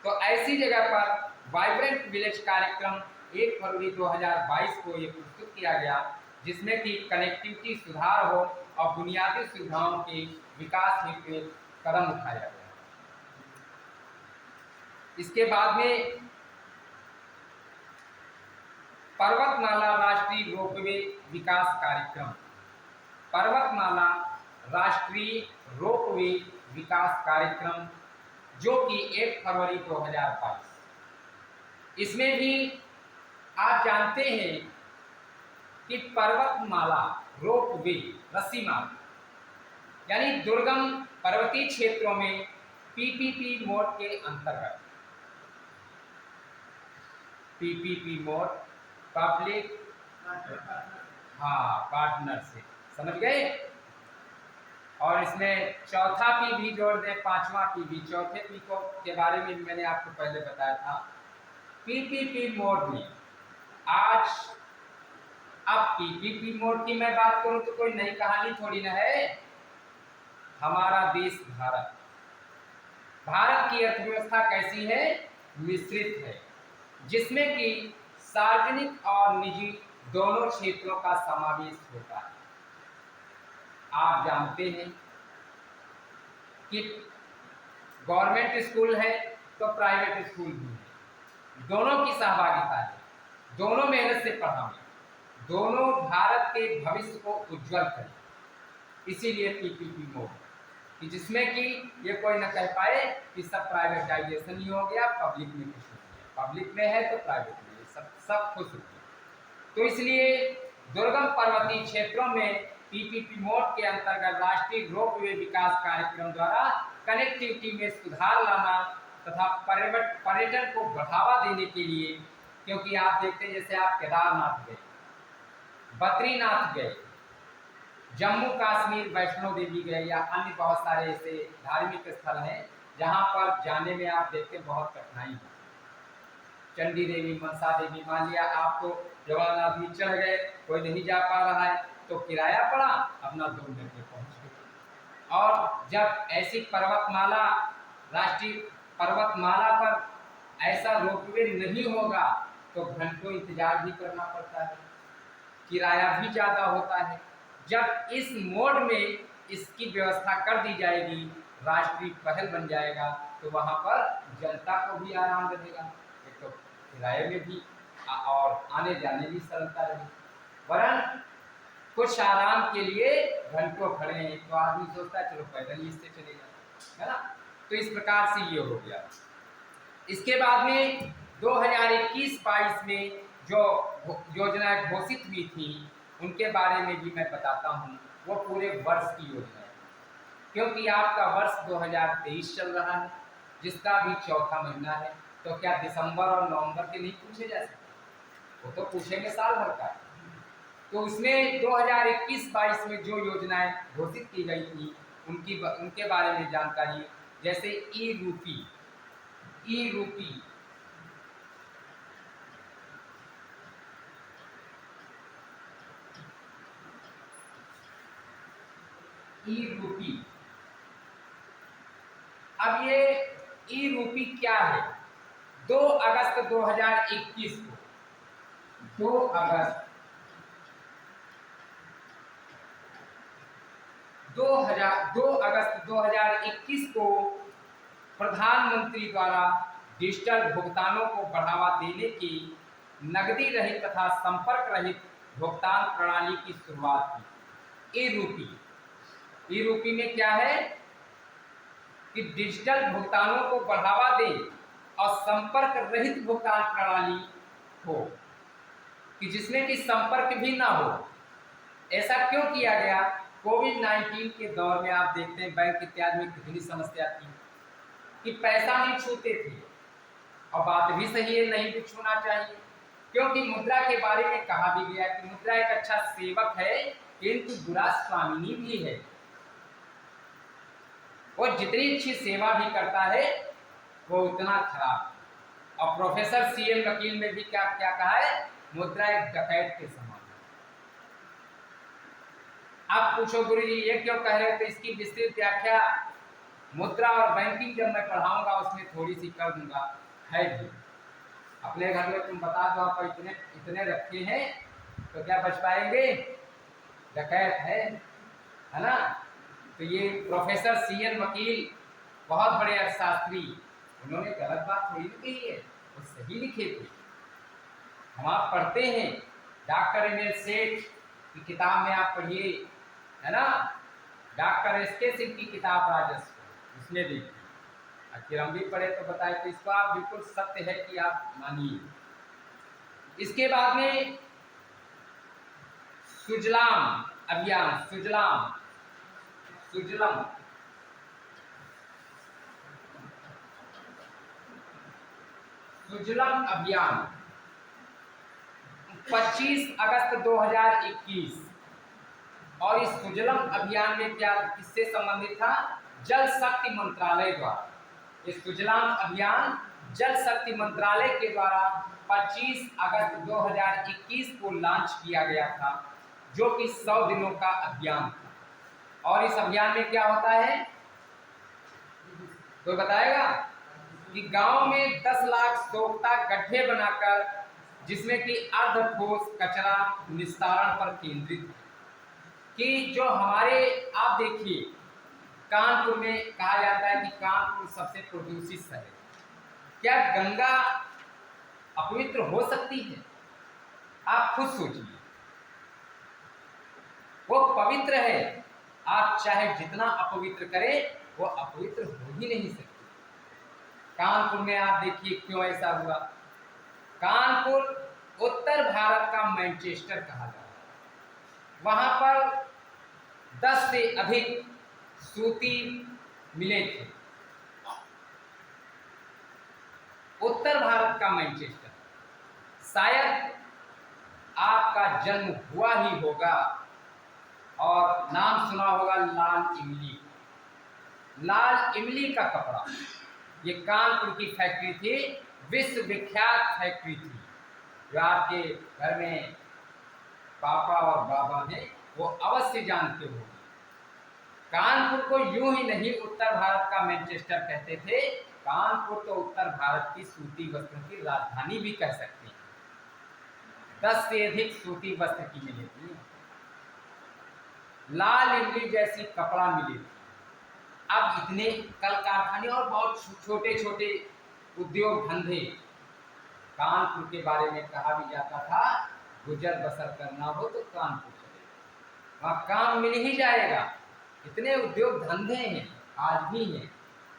तो ऐसी जगह पर वाइब्रेंट विलेज कार्यक्रम 1 फरवरी 2022 को ये प्रस्तुत किया गया, जिसमें कि कनेक्टिविटी सुधार हो और बुनियादी सुविधाओं के विकास हेतु कदम उठाया गया। इसके बाद में पर्वतमाला राष्ट्रीय रोपवे विकास कार्यक्रम, पर्वतमाला राष्ट्रीय रोपवे विकास कार्यक्रम जो कि 1 फरवरी 2022, इसमें भी आप जानते हैं कि पर्वतमाला रोपवे रस्सी मार्ग, यानी दुर्गम पर्वतीय क्षेत्रों में पीपीपी मोड के अंतर्गत, पीपीपी मोड पब्लिक पार्टनरशिप, समझ गए। और इसमें चौथा पी भी जोड़ दें, पांचवा पी भी, चौथे पी को के बारे में मैंने आपको पहले बताया था। पीपीपी मोड में आज, अब पीपीपी मोड की मैं बात करूं तो कोई नई कहानी थोड़ी ना है। हमारा देश भारत, भारत की अर्थव्यवस्था कैसी है, मिश्रित है, जिसमें कि सार्वजनिक और निजी दोनों क्षेत्रों का समावेश होता है। आप जानते हैं कि गवर्नमेंट स्कूल है तो प्राइवेट स्कूल भी है, दोनों की सहभागिता है, दोनों मेहनत से पढ़ाएं, दोनों भारत के भविष्य को उज्जवल करें। इसीलिए पीपीपी मोड, कि जिसमें कि ये कोई न कह पाए कि सब प्राइवेटाइजेशन ही हो गया, पब्लिक में कुछ नहीं है, पब्लिक में है तो प्राइवेट में है, सब खुश हो गए। तो इसलिए दुर्गम पर्वतीय क्षेत्रों में पीपीपी मोड के अंतर्गत राष्ट्रीय रोपवे विकास कार्यक्रम द्वारा कनेक्टिविटी में सुधार लाना तथा पर्यटन को बढ़ावा देने के लिए क्योंकि आप देखते हैं जैसे आप केदारनाथ गए, बद्रीनाथ गए, जम्मू कश्मीर वैष्णो देवी गए या अन्य बहुत सारे ऐसे धार्मिक स्थल हैं जहाँ पर जाने में आप देखते हैं बहुत कठिनाई है। चंडी देवी, मनसा देवी, मान लिया आप तो जवान आदमी चढ़ गए, कोई नहीं जा पा रहा है तो किराया पड़ा, अपना 2 मिनट में पहुँच गए। और जब ऐसी पर्वतमाला, राष्ट्रीय पर्वतमाला पर ऐसा रोपवे नहीं होगा तो घंटों इंतजार भी करना पड़ता है, किराया भी ज़्यादा होता है। जब इस मोड में इसकी व्यवस्था कर दी जाएगी, राष्ट्रीय पहल बन जाएगा, तो वहाँ पर जनता को भी आराम रहेगा, एक तो किराए में भी और आने जाने भी सरलता रहेगी। वरन कुछ आराम के लिए घंटों खड़े हैं तो आदमी सोचता है चलो पैदल ही इससे चलेगा, है ना। तो इस प्रकार से ये हो गया। इसके बाद में 2021-22 में जो योजनाएं घोषित हुई थी उनके बारे में भी मैं बताता हूँ। वो पूरे वर्ष की योजना है, क्योंकि आपका वर्ष 2023 चल रहा है, जिसका भी चौथा महीना है, तो क्या दिसंबर और नवंबर के नहीं पूछे जा सकते? वो तो पूछेंगे साल भर का। तो उसमें 2021-22 में जो योजनाएं घोषित की गई थी उनके बारे में जानकारी, जैसे ई रूपी, ई रूपी अब ये ई रूपी क्या है? 2 अगस्त 2021 को 2 अगस्त 2021 को प्रधानमंत्री द्वारा डिजिटल भुगतानों को बढ़ावा देने की नकदी रहित तथा संपर्क रहित भुगतान प्रणाली की शुरुआत की। ई रूपी में क्या है कि डिजिटल भुगतानों को बढ़ावा दें और संपर्क रहित भुगतान प्रणाली हो, कि जिसमें कि संपर्क भी ना हो। ऐसा क्यों किया गया? कोविड-19 के दौर में आप देखते हैं बैंक इत्यादि में कितनी समस्या थी कि पैसा नहीं छूते थे, और बात भी सही है, नहीं भी छूना चाहिए, क्योंकि मुद्रा के बारे में कहा भी गया कि मुद्रा एक अच्छा सेवक है किंतु बुरा स्वामिनी भी है। वो जितनी अच्छी सेवा भी करता है वो उतना खराब। और प्रोफेसर सीएन वकील में भी क्या क्या कहा है? मुद्रा एक डकैत के समान। आप पूछो गुरु जी ये क्यों कह रहे हो? तो इसकी विस्तृत व्याख्या मुद्रा और बैंकिंग जब मैं पढ़ाऊंगा उसमें थोड़ी सी कर दूंगा, है भी। अपने घर में तुम बता दो आप इतने इतने रखे हैं तो क्या बच पाएंगे? डकैत है ना। तो ये प्रोफेसर सीएन वकील बहुत बड़े अर्थशास्त्री, उन्होंने गलत बात थोड़ी नहीं कही है, वो सही लिखे थे। हम आप पढ़ते हैं, डॉक्टर एम एल सेठ की किताब में आप पढ़िए, है ना, डॉक्टर एस के सिंह की किताब राजस्व, उसमें देखिए। आखिर हम भी पढ़े तो बताए, तो इसको आप बिल्कुल सत्य है कि आप मानिए। इसके बाद में सुजलाम अभियान, सुजलाम अभियान 25 अगस्त 2021। और इस सुजलम अभियान में क्या किससे संबंधित था? जल शक्ति मंत्रालय द्वारा। इस सुजलाम अभियान जल शक्ति मंत्रालय के द्वारा 25 अगस्त 2021 को लॉन्च किया गया था, जो कि 100 दिनों का अभियान था। और इस अभियान में क्या होता है कोई बताएगा? कि गांव में 10 लाख सोख्ता गड्ढे बनाकर, जिसमें कि अर्ध ठोस कचरा निस्तारण पर केंद्रित है। कि जो हमारे आप देखिए कानपुर में कहा जाता है कि कानपुर सबसे प्रदूषित शहर है। क्या गंगा अपवित्र हो सकती है? आप खुद सोचिए, वो पवित्र है। आप चाहे जितना अपवित्र करें वो अपवित्र हो ही नहीं सकती। कानपुर में आप देखिए क्यों ऐसा हुआ। कानपुर उत्तर भारत का मैनचेस्टर कहा जाता है। वहां पर 10 से अधिक सूती मिलें थे। उत्तर भारत का मैनचेस्टर शायद आपका जन्म हुआ ही होगा और नाम सुना होगा लाल इमली। लाल इमली का कपड़ा, ये कानपुर की फैक्ट्री थी, विश्व विख्यात फैक्ट्री थी, जो आपके घर में पापा और बाबा हैं वो अवश्य जानते हो। कानपुर को यूं ही नहीं उत्तर भारत का मैनचेस्टर कहते थे, कानपुर तो उत्तर भारत की सूती वस्त्रों की राजधानी भी कह सकते हैं। 10 से अधिक सूती वस्त्र की मिली थी, लाल इमली जैसी कपड़ा मिली थी। अब इतने कल कारखाने और बहुत छोटे छोटे उद्योग धंधे, कानपुर के बारे में कहा भी जाता था गुजर बसर करना हो तो कानपुर चले, वहाँ काम मिल ही जाएगा। इतने उद्योग धंधे हैं, आज भी हैं।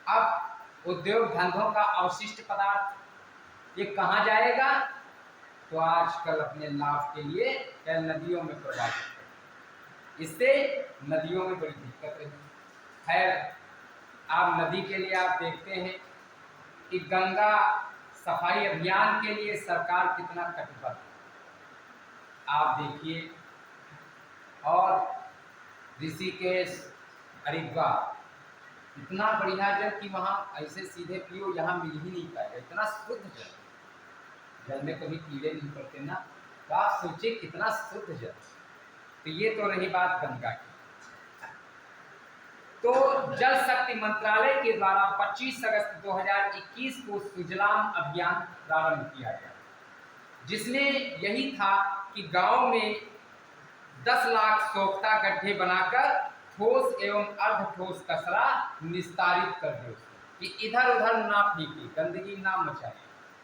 अब उद्योग धंधों का अवशिष्ट पदार्थ ये कहाँ जाएगा? तो आजकल अपने लाभ के लिए क्या नदियों में प्रवाहित है, इससे नदियों में बड़ी दिक्कत रही। खैर, आप नदी के लिए आप देखते हैं कि गंगा सफाई अभियान के लिए सरकार कितना कटिबद्ध, आप देखिए। और ऋषिकेश, हरिद्वार, इतना बढ़िया जल कि वहाँ ऐसे सीधे पियो, यहाँ मिल ही नहीं पाएगा, इतना शुद्ध जल। जल में कभी कीड़े नहीं पड़ते ना, तो आप सोचिए कितना शुद्ध जल। तो ये तो रही बात गंगा की। तो जल शक्ति मंत्रालय के द्वारा 25 अगस्त 2021 को सुजलाम अभियान प्रारंभ किया गया, जिसमें यही था कि गांव में 10 लाख सोख्ता गड्ढे बनाकर ठोस एवं अर्ध ठोस कचरा निस्तारित कर दे, कि इधर उधर ना फेंके, गंदगी ना मचाए।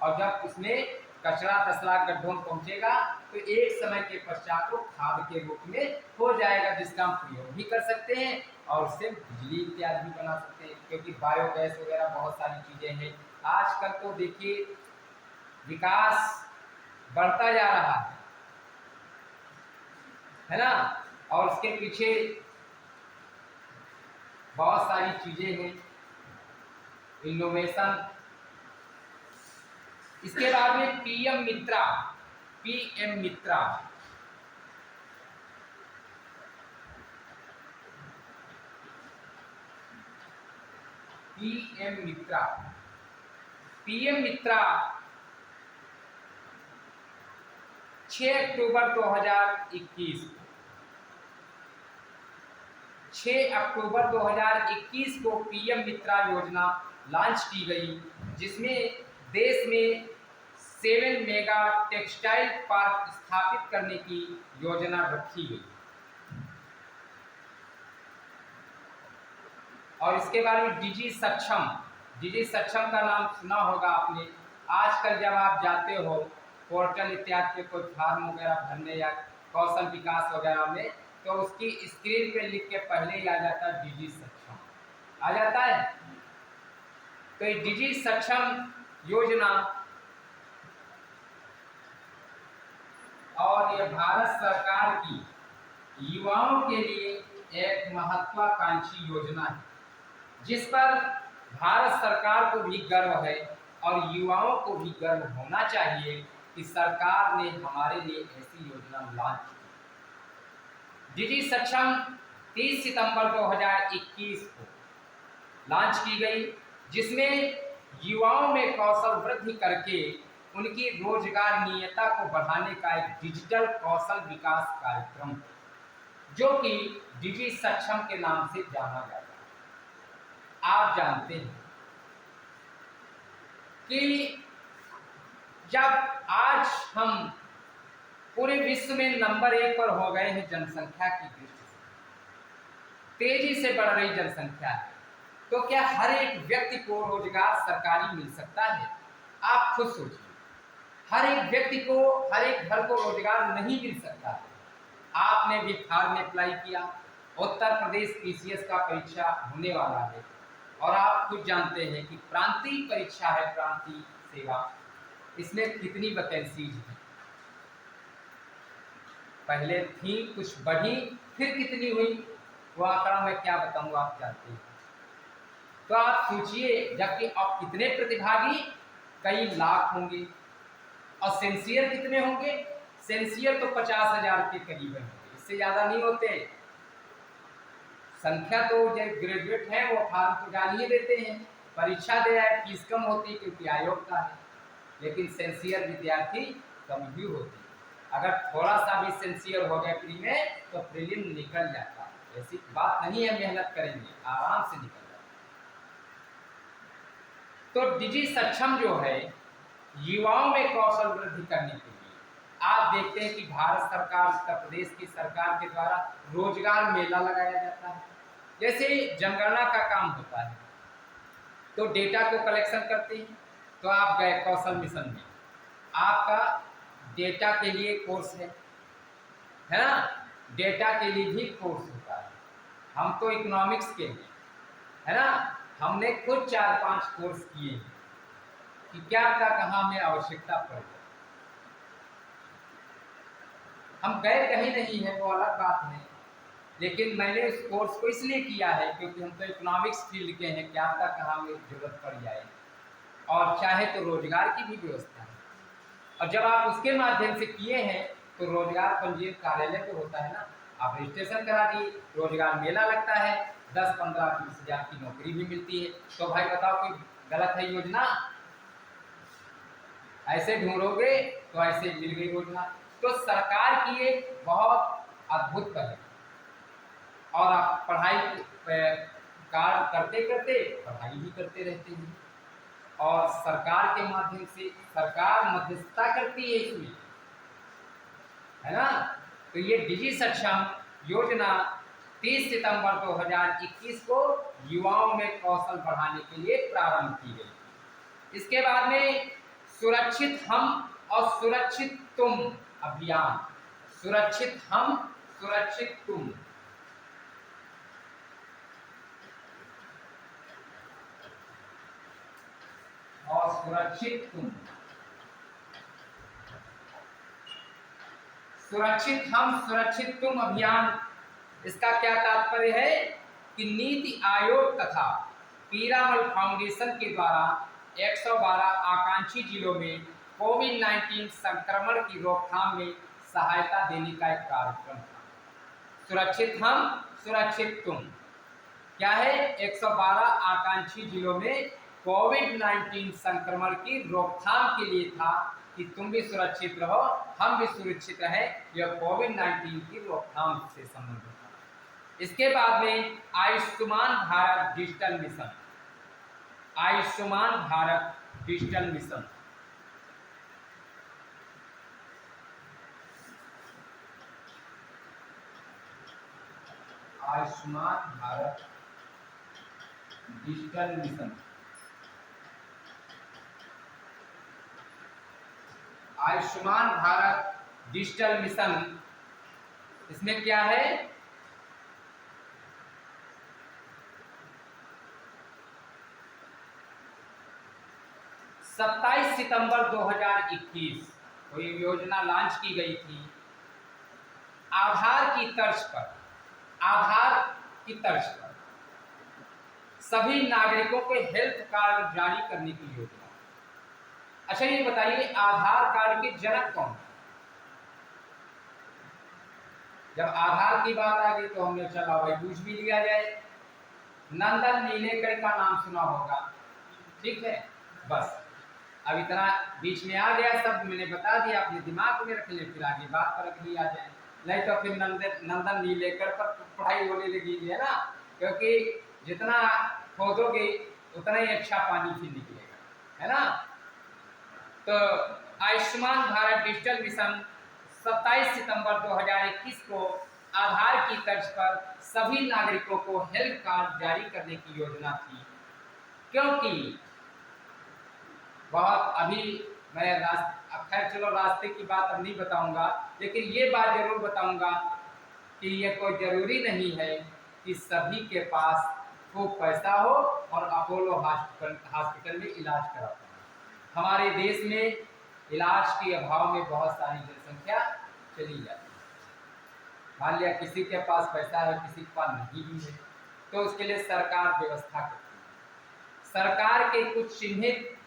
और जब उसमें कचरा 10 लाख गड्ढों में पहुंचेगा तो एक समय के पश्चात वो खाद के रूप में हो जाएगा, जिसका हम प्रयोग भी कर सकते हैं और उससे बिजली इत्यादि भी बना सकते हैं, क्योंकि बायोगैस वगैरह बहुत सारी चीज़ें हैं। आजकल तो देखिए विकास बढ़ता जा रहा है ना, और उसके पीछे बहुत सारी चीज़ें हैं, इनोवेशन। इसके बाद में पीएम मित्रा, पीएम मित्रा, पीएम मित्रा, पीएम मित्रा 6 अक्टूबर 2021 6 अक्टूबर 2021 को पीएम मित्रा योजना लॉन्च की गई, जिसमें देश में 7 मेगा टेक्सटाइल पार्क स्थापित करने की योजना रखी गई। और इसके बारे में डिजी सक्षम, डिजी सक्षम का नाम सुना होगा आपने। आजकल जब आप जाते हो पोर्टल इत्यादि पे कोई फॉर्म वगैरह भरने या कौशल विकास वगैरह में, तो उसकी स्क्रीन पे लिख के पहले ही आ जाता है डिजी सक्षम, आ जाता है। तो ये डिजी सक्षम योजना और ये भारत सरकार की युवाओं के लिए एक महत्वाकांक्षी योजना है, जिस पर भारत सरकार को भी गर्व है और युवाओं को भी गर्व होना चाहिए कि सरकार ने हमारे लिए ऐसी योजना लॉन्च की। डिजी सक्षम 30 सितंबर 2021 को लॉन्च की गई, जिसमें युवाओं में कौशल वृद्धि करके उनकी रोजगारनीयता को बढ़ाने का एक डिजिटल कौशल विकास कार्यक्रम, जो कि डिजी सक्षम के नाम से जाना जाता है। आप जानते हैं कि जब आज हम पूरे विश्व में नंबर 1 पर हो गए हैं जनसंख्या की दृष्टि से, तेजी से बढ़ रही जनसंख्या है, तो क्या हर एक व्यक्ति को रोजगार सरकारी मिल सकता है? आप खुद सोचिए, हर एक व्यक्ति को, हर एक घर को रोजगार नहीं मिल सकता है। आपने भी फॉर्म अप्लाई किया, उत्तर प्रदेश पीसीएस का परीक्षा होने वाला है, और आप खुद जानते हैं कि प्रांतीय परीक्षा है, प्रांतीय सेवा, इसमें कितनी वैकेंसीज हैं? पहले थी, कुछ बढ़ी, फिर कितनी हुई, वो आंकड़ा मैं क्या बताऊं, आप जानते हैं। तो आप सोचिए, जबकि अब कितने प्रतिभागी, कई लाख होंगे। और सेंसियर कितने होंगे? सेंसियर तो 50,000 के करीब होंगे, इससे ज़्यादा नहीं होते। संख्या तो जो ग्रेजुएट हैं वो फॉर्म तो डाल ही देते हैं, परीक्षा दे आए, फीस कम होती क्योंकि आयोग का है, लेकिन सेंसियर विद्यार्थी कम ही होती। अगर थोड़ा सा भी सेंसियर हो गया प्री में तो प्रीलिम निकल जाता है। ऐसी बात नहीं है, मेहनत करेंगे आराम से निकल जाता है। तो डिजी सक्षम जो है युवाओं में कौशल वृद्धि करने के लिए आप देखते हैं कि भारत सरकार, उत्तर प्रदेश की सरकार के द्वारा रोजगार मेला लगाया जाता है। जैसे जनगणना का काम होता है तो डेटा को कलेक्शन करते हैं, तो आप गए कौशल मिशन में, आपका डेटा के लिए कोर्स है ना, डेटा के लिए भी कोर्स होता है। हम तो इकोनॉमिक्स के लिए है ना, हमने खुद 4-5 कोर्स किए हैं कि क्या क्या कहाँ में आवश्यकता पड़ जाए। हम गए कहीं नहीं है वो अलग बात है, लेकिन मैंने इस कोर्स को इसलिए किया है क्योंकि हम तो इकोनॉमिक्स फील्ड के हैं, क्या क्या कहाँ में जरूरत पड़ जाए, और चाहे तो रोजगार की भी व्यवस्था है। और जब आप उसके माध्यम से किए हैं तो रोजगार पंजीयन कार्यालय तो होता है ना, आप रजिस्ट्रेशन करा दिए, रोजगार मेला लगता है, 10, 15, 20 हज़ार की नौकरी भी मिलती है। तो भाई बताओ कोई गलत है योजना? ऐसे ढूंढोगे तो ऐसे मिल गई योजना। तो सरकार की एक बहुत अद्भुत पहल, और आप पढ़ाई कार्य करते करते पढ़ाई भी करते रहते हैं, और सरकार के माध्यम से सरकार मध्यस्थता करती है इसमें, है ना। तो ये डिजी सक्षम योजना 30 सितंबर 2021 को युवाओं में कौशल बढ़ाने के लिए प्रारंभ की गई। इसके बाद में सुरक्षित हम और सुरक्षित तुम अभियान, सुरक्षित हम सुरक्षित तुम, और सुरक्षित तुम, सुरक्षित हम सुरक्षित तुम अभियान। इसका क्या तात्पर्य है कि नीति आयोग तथा पीरामल फाउंडेशन के द्वारा 112 आकांक्षी जिलों में कोविड-19 संक्रमण की रोकथाम में सहायता देने का एक कार्यक्रम था। सुरक्षित हम सुरक्षित तुम क्या है? 112 आकांक्षी जिलों में कोविड-19 संक्रमण की रोकथाम के लिए था कि तुम भी सुरक्षित रहो, हम भी सुरक्षित रहें। यह कोविड-19 की रोकथाम से संबंधित है। इसके बाद में Ayushman Bharat digital mission, Ayushman Bharat digital mission, Ayushman Bharat digital mission, Ayushman Bharat digital mission, इसमें क्या है? 27 सितंबर 2021 को ये योजना लॉन्च की गई थी। आधार की तर्ज पर, आधार की तर्ज पर सभी नागरिकों के हेल्थ कार्ड जारी करने की योजना। अच्छा ये बताइए आधार कार्ड के जनक कौन? जब आधार की बात आ गई तो हमने चला भाई पूछ भी लिया जाए। नंदन नीलेकणी का नाम सुना होगा, ठीक है। बस अब इतना बीच में आ गया, सब मैंने बता दिया, अपने दिमाग में रख ले, फिर आगे बात पर अगली आ जाए। नहीं तो फिर नंदन नीलेकणी पर पढ़ाई होने लगी है ना, क्योंकि जितना खोदोगे उतना ही अच्छा पानी फिर निकलेगा, है ना। तो आयुष्मान भारत डिजिटल मिशन 27 सितंबर 2021 को आधार की तर्ज पर सभी नागरिकों को हेल्थ कार्ड जारी करने की योजना थी। क्योंकि बहुत अभी मैं खैर चलो रास्ते की बात अब नहीं बताऊंगा, लेकिन ये बात जरूर बताऊंगा कि ये कोई जरूरी नहीं है कि सभी के पास खूब पैसा हो और अपोलो हॉस्पिटल में इलाज कराता है। हमारे देश में इलाज के अभाव में बहुत सारी जनसंख्या चली जाती है। मान लिया किसी के पास पैसा है, किसी के पास नहीं भी है, तो उसके लिए सरकार व्यवस्था करती है। सरकार के कुछ चिन्हित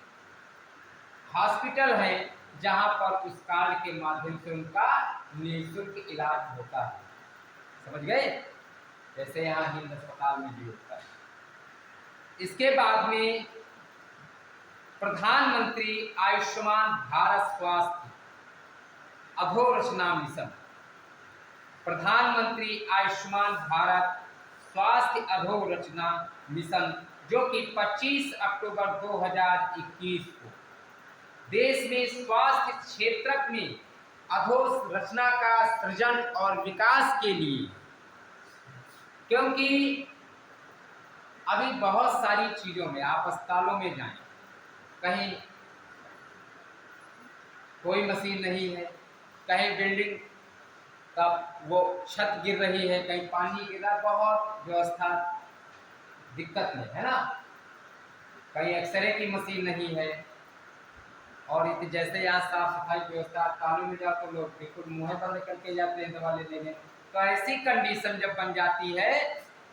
हॉस्पिटल हैं जहां पर उस कार्ड के माध्यम से उनका निःशुल्क इलाज होता है। समझ गए? जैसे यहाँ हिंद अस्पताल में भी होता है। इसके बाद में प्रधानमंत्री आयुष्मान भारत स्वास्थ्य अधोरचना मिशन, प्रधानमंत्री आयुष्मान भारत स्वास्थ्य अधोरचना मिशन, जो कि 25 अक्टूबर 2021 को देश में स्वास्थ्य क्षेत्र में अधोरचना का सृजन और विकास के लिए, क्योंकि अभी बहुत सारी चीज़ों में आप अस्पतालों में जाएं, कहीं कोई मशीन नहीं है, कहीं बिल्डिंग का वो छत गिर रही है, कहीं पानी गिर रहा, बहुत व्यवस्था दिक्कत में है ना, कहीं एक्सरे की मशीन नहीं है। और जैसे यहाँ साफ सफाई व्यवस्था, कानून में जाओ तो लोग बिल्कुल मुँह बंद करके जाते हैं दवा लेने। तो ऐसी कंडीशन जब बन जाती है,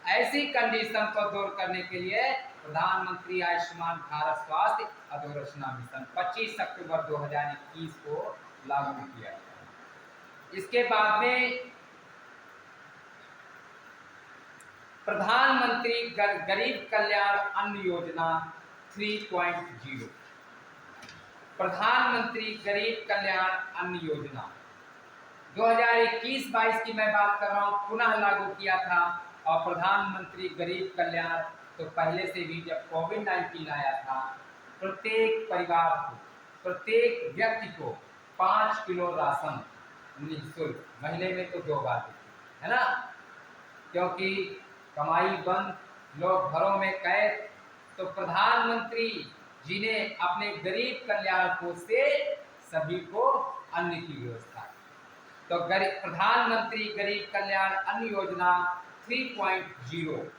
ऐसी कंडीशन को दूर करने के लिए प्रधानमंत्री आयुष्मान भारत स्वास्थ्य अधोरचना मिशन 25 अक्टूबर 2021 को लागू किया गया। इसके बाद में प्रधानमंत्री गरीब कल्याण अन्न योजना 3.0, प्रधानमंत्री गरीब कल्याण अन्न योजना 2021-22 की मैं बात कर रहा हूँ, पुनः लागू किया था। और प्रधानमंत्री गरीब कल्याण तो पहले से भी, जब कोविड-19 आया था, प्रत्येक परिवार को, प्रत्येक व्यक्ति को 5 किलो राशन निःशुल्क, महीने में तो 2 बार देते, है ना, क्योंकि कमाई बंद, लोग घरों में कैद, तो प्रधानमंत्री जी ने अपने गरीब कल्याण कोष से सभी को अन्न की व्यवस्था। तो प्रधानमंत्री गरीब कल्याण अन्न योजना 3.0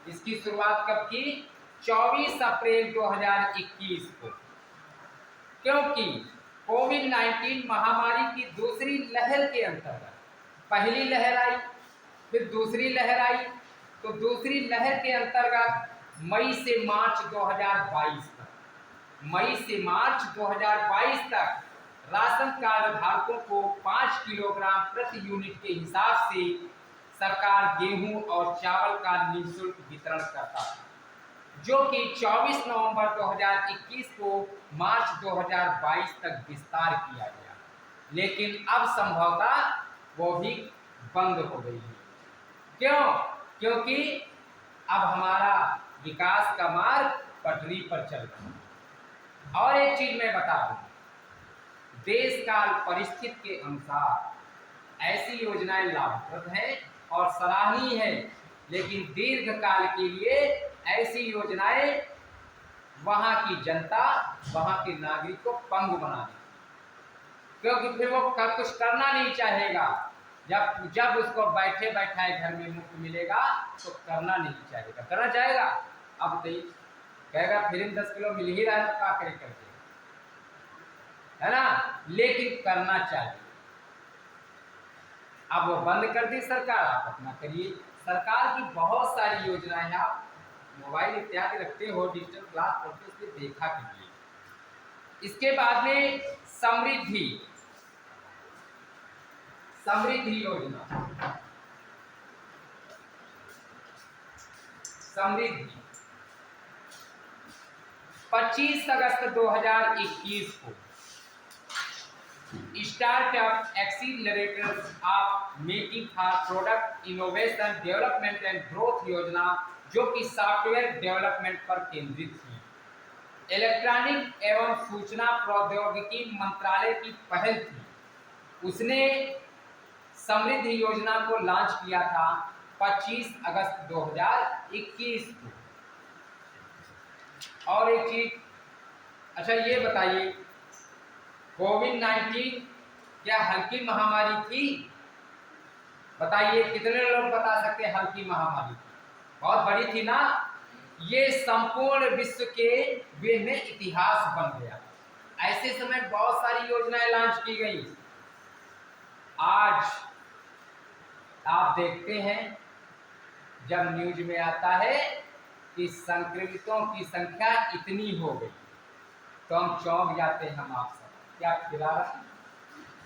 इसकी शुरुआत कब की? 24 अप्रैल 2021 को, क्योंकि कोविड-19 महामारी की दूसरी लहर के अंतर्गत, पहली लहर आई, फिर दूसरी लहर आई, तो दूसरी लहर के अंतर्गत मई से मार्च 2022 तक, मई से मार्च 2022 तक राशन कार्ड धारकों को 5 किलोग्राम प्रति यूनिट के हिसाब से सरकार गेहूं और चावल का निःशुल्क वितरण करता है, जो कि 24 नवंबर 2021 को मार्च 2022 तक विस्तार किया गया। लेकिन अब संभवतः वो भी बंद हो गई है। क्यों? क्योंकि अब हमारा विकास का मार्ग पटरी पर चल रहा है। और एक चीज मैं बता दूं, देश काल परिस्थिति के अनुसार ऐसी योजनाएं लाभप्रद हैं और सराहनीय है, लेकिन दीर्घ काल के लिए ऐसी योजनाएं वहां की जनता, वहां के नागरिक को पंगु बना देती, क्योंकि फिर वो कुछ करना नहीं चाहेगा। जब उसको बैठे बैठाए घर में मुफ्त मिलेगा तो करना नहीं चाहेगा। करना चाहेगा? अब तो कहेगा फिर 10 किलो मिल ही रहा है तो क्या करे करके, है ना, लेकिन करना चाहिए। अब वो बंद कर दी सरकार, आप अपना करिए। सरकार की बहुत सारी योजनाएं हैं, आप मोबाइल इत्यादि रखते हो, डिजिटल क्लास पढ़ते, उसके देखा कीजिए। इसके बाद में समृद्धि योजना, समृद्धि 25 अगस्त 2021 को startup accelerators of making for product innovation development and growth योजना, जो कि सॉफ्टवेयर डेवलपमेंट पर केंद्रित थी, इलेक्ट्रॉनिक एवं सूचना प्रौद्योगिकी मंत्रालय की पहल थी। उसने समृद्धि योजना को लॉन्च किया था 25 अगस्त 2021 को। और एक चीज, अच्छा ये बताइए, कोविड-19 क्या हल्की महामारी थी? बताइए कितने लोग बता सकते हैं हल्की महामारी थी? बहुत बड़ी थी ना। ये संपूर्ण विश्व के वे में इतिहास बन गया। ऐसे समय बहुत सारी योजनाएं लॉन्च की गई। आज आप देखते हैं जब न्यूज में आता है कि संक्रमितों की संख्या इतनी हो गई, तो हम चौंक जाते हैं। हम आप सब क्या खिला रहा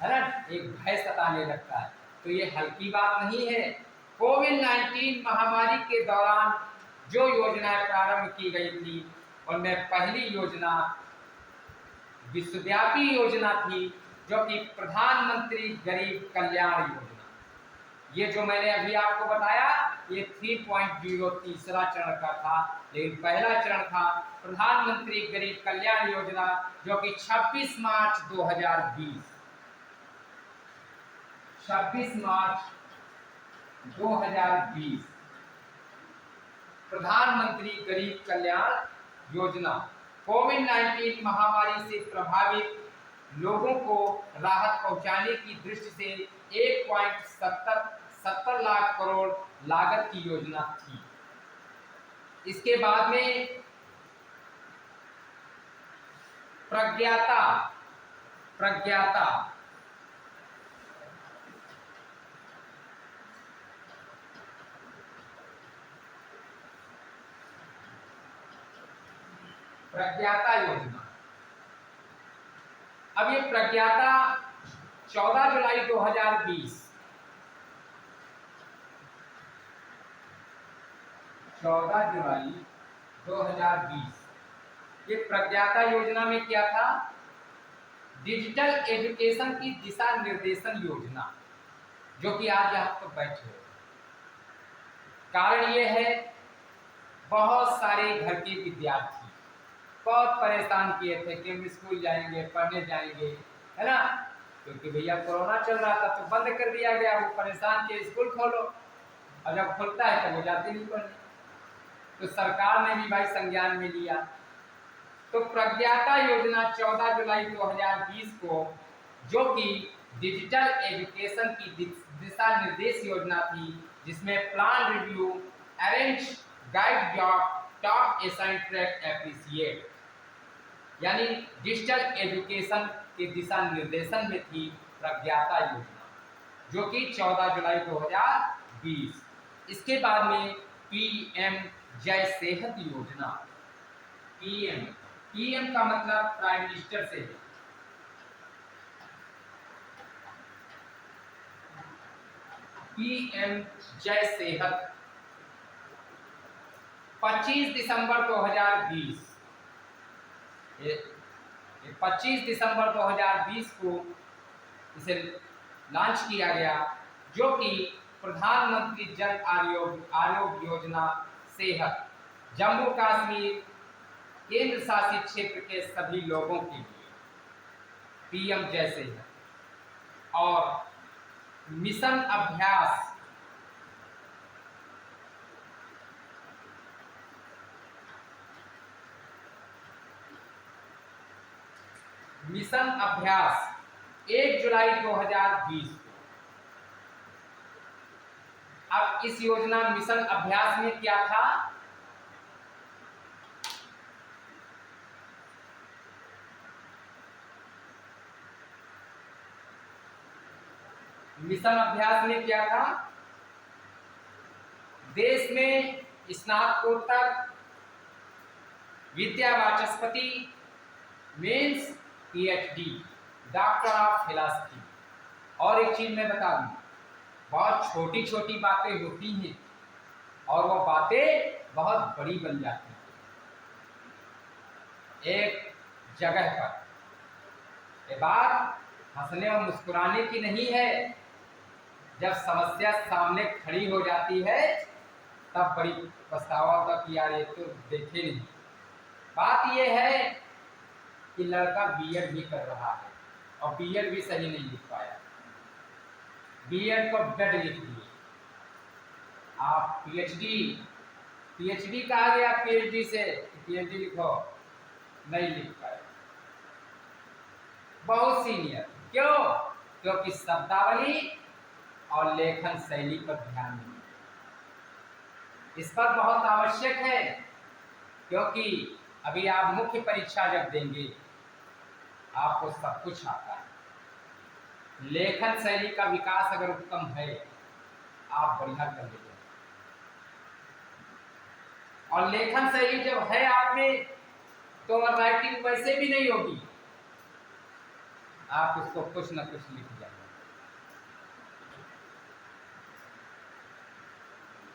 है ना, एक भय सताने लगता है। तो ये हल्की बात नहीं है। कोविड-19 महामारी के दौरान जो योजनाएं प्रारंभ की गई थी, उनमें पहली योजना विश्वव्यापी योजना थी, जो कि प्रधानमंत्री गरीब कल्याण योजना। ये जो मैंने अभी आपको बताया, ये 3.0 तीसरा चरण का था, लेकिन पहला चरण था प्रधानमंत्री गरीब कल्याण योजना, जो कि 26 मार्च 2020 26 मार्च 2020 प्रधानमंत्री गरीब कल्याण योजना कोविड-19 महामारी से प्रभावित लोगों को राहत पहुंचाने की दृष्टि से 1.70 लाख करोड़ लागत की योजना थी। इसके बाद में प्रज्ञाता प्रज्ञाता प्रज्ञाता योजना। अब ये प्रज्ञाता 14 जुलाई 2020 14 जुलाई 2020 ये प्रज्ञाता योजना में क्या था? डिजिटल एजुकेशन की दिशा निर्देशन योजना, जो कि आज आप तो बैठे हो। कारण ये है, बहुत सारे घर के विद्यार्थी बहुत परेशान किए थे कि हम स्कूल जाएंगे, पढ़ने जाएंगे, है ना, क्योंकि भैया कोरोना चल रहा था तो बंद कर दिया गया। वो परेशान के स्कूल खोलो, और जब खुलता है तो वो जाते नहीं पढ़ने। तो सरकार ने भी भाई संज्ञान में लिया। तो प्रज्ञाता योजना 14 जुलाई 2020 को, जो कि डिजिटल एजुकेशन की दिशा निर्देश योजना थी, जिसमें plan review, arrange, guide job, top assign track, appreciate, यानी डिजिटल एजुकेशन के दिशा निर्देशन में थी प्रज्ञाता योजना, जो कि 14 जुलाई 2020। इसके बाद में पीएम जय सेहत योजना। पीएम का मतलब प्राइम मिनिस्टर से है। पीएम जय सेहत 25 दिसंबर 2020 25 दिसंबर 2020 को इसे लॉन्च किया गया, जो कि प्रधानमंत्री जन आरोग्य योजना सेहत जम्मू कश्मीर केंद्र शासित क्षेत्र के सभी लोगों के लिए पीएम जय सेहत। और मिशन अभ्यास मिशन अभ्यास 1 जुलाई 2020 को। अब इस योजना मिशन अभ्यास में क्या था? मिशन अभ्यास में क्या था? देश में स्नातकोत्तर, विद्या वाचस्पति, मेंस, पीएचडी, डॉक्टर ऑफ फिलॉसफी। और एक चीज मैं बता दूं, बहुत छोटी छोटी बातें होती हैं और वो बातें बहुत बड़ी बन जाती हैं एक जगह पर। ये बात हंसने और मुस्कुराने की नहीं है। जब समस्या सामने खड़ी हो जाती है तब बड़ी पछतावा होता कि यार ये तो देखे नहीं। बात ये है कि लड़का बीएड भी कर रहा है और बीएड भी सही नहीं लिख पाया, बीएड को बेड लिख दिए। आप पीएचडी कहा गया पीएचडी से, पीएचडी लिखो, नहीं लिख पाए। बहुत सीनियर, क्यों? क्योंकि शब्दावली और लेखन शैली पर ध्यान नहीं, इस पर बहुत आवश्यक है। क्योंकि अभी आप मुख्य परीक्षा जब देंगे आपको सब कुछ आता है। लेखन शैली का विकास अगर उत्तम है, आप बढ़िया कर लेंगे। और लेखन शैली जब है आप में तो राइटिंग वैसे भी नहीं होगी, आप उसको कुछ न कुछ लिख जाएंगे।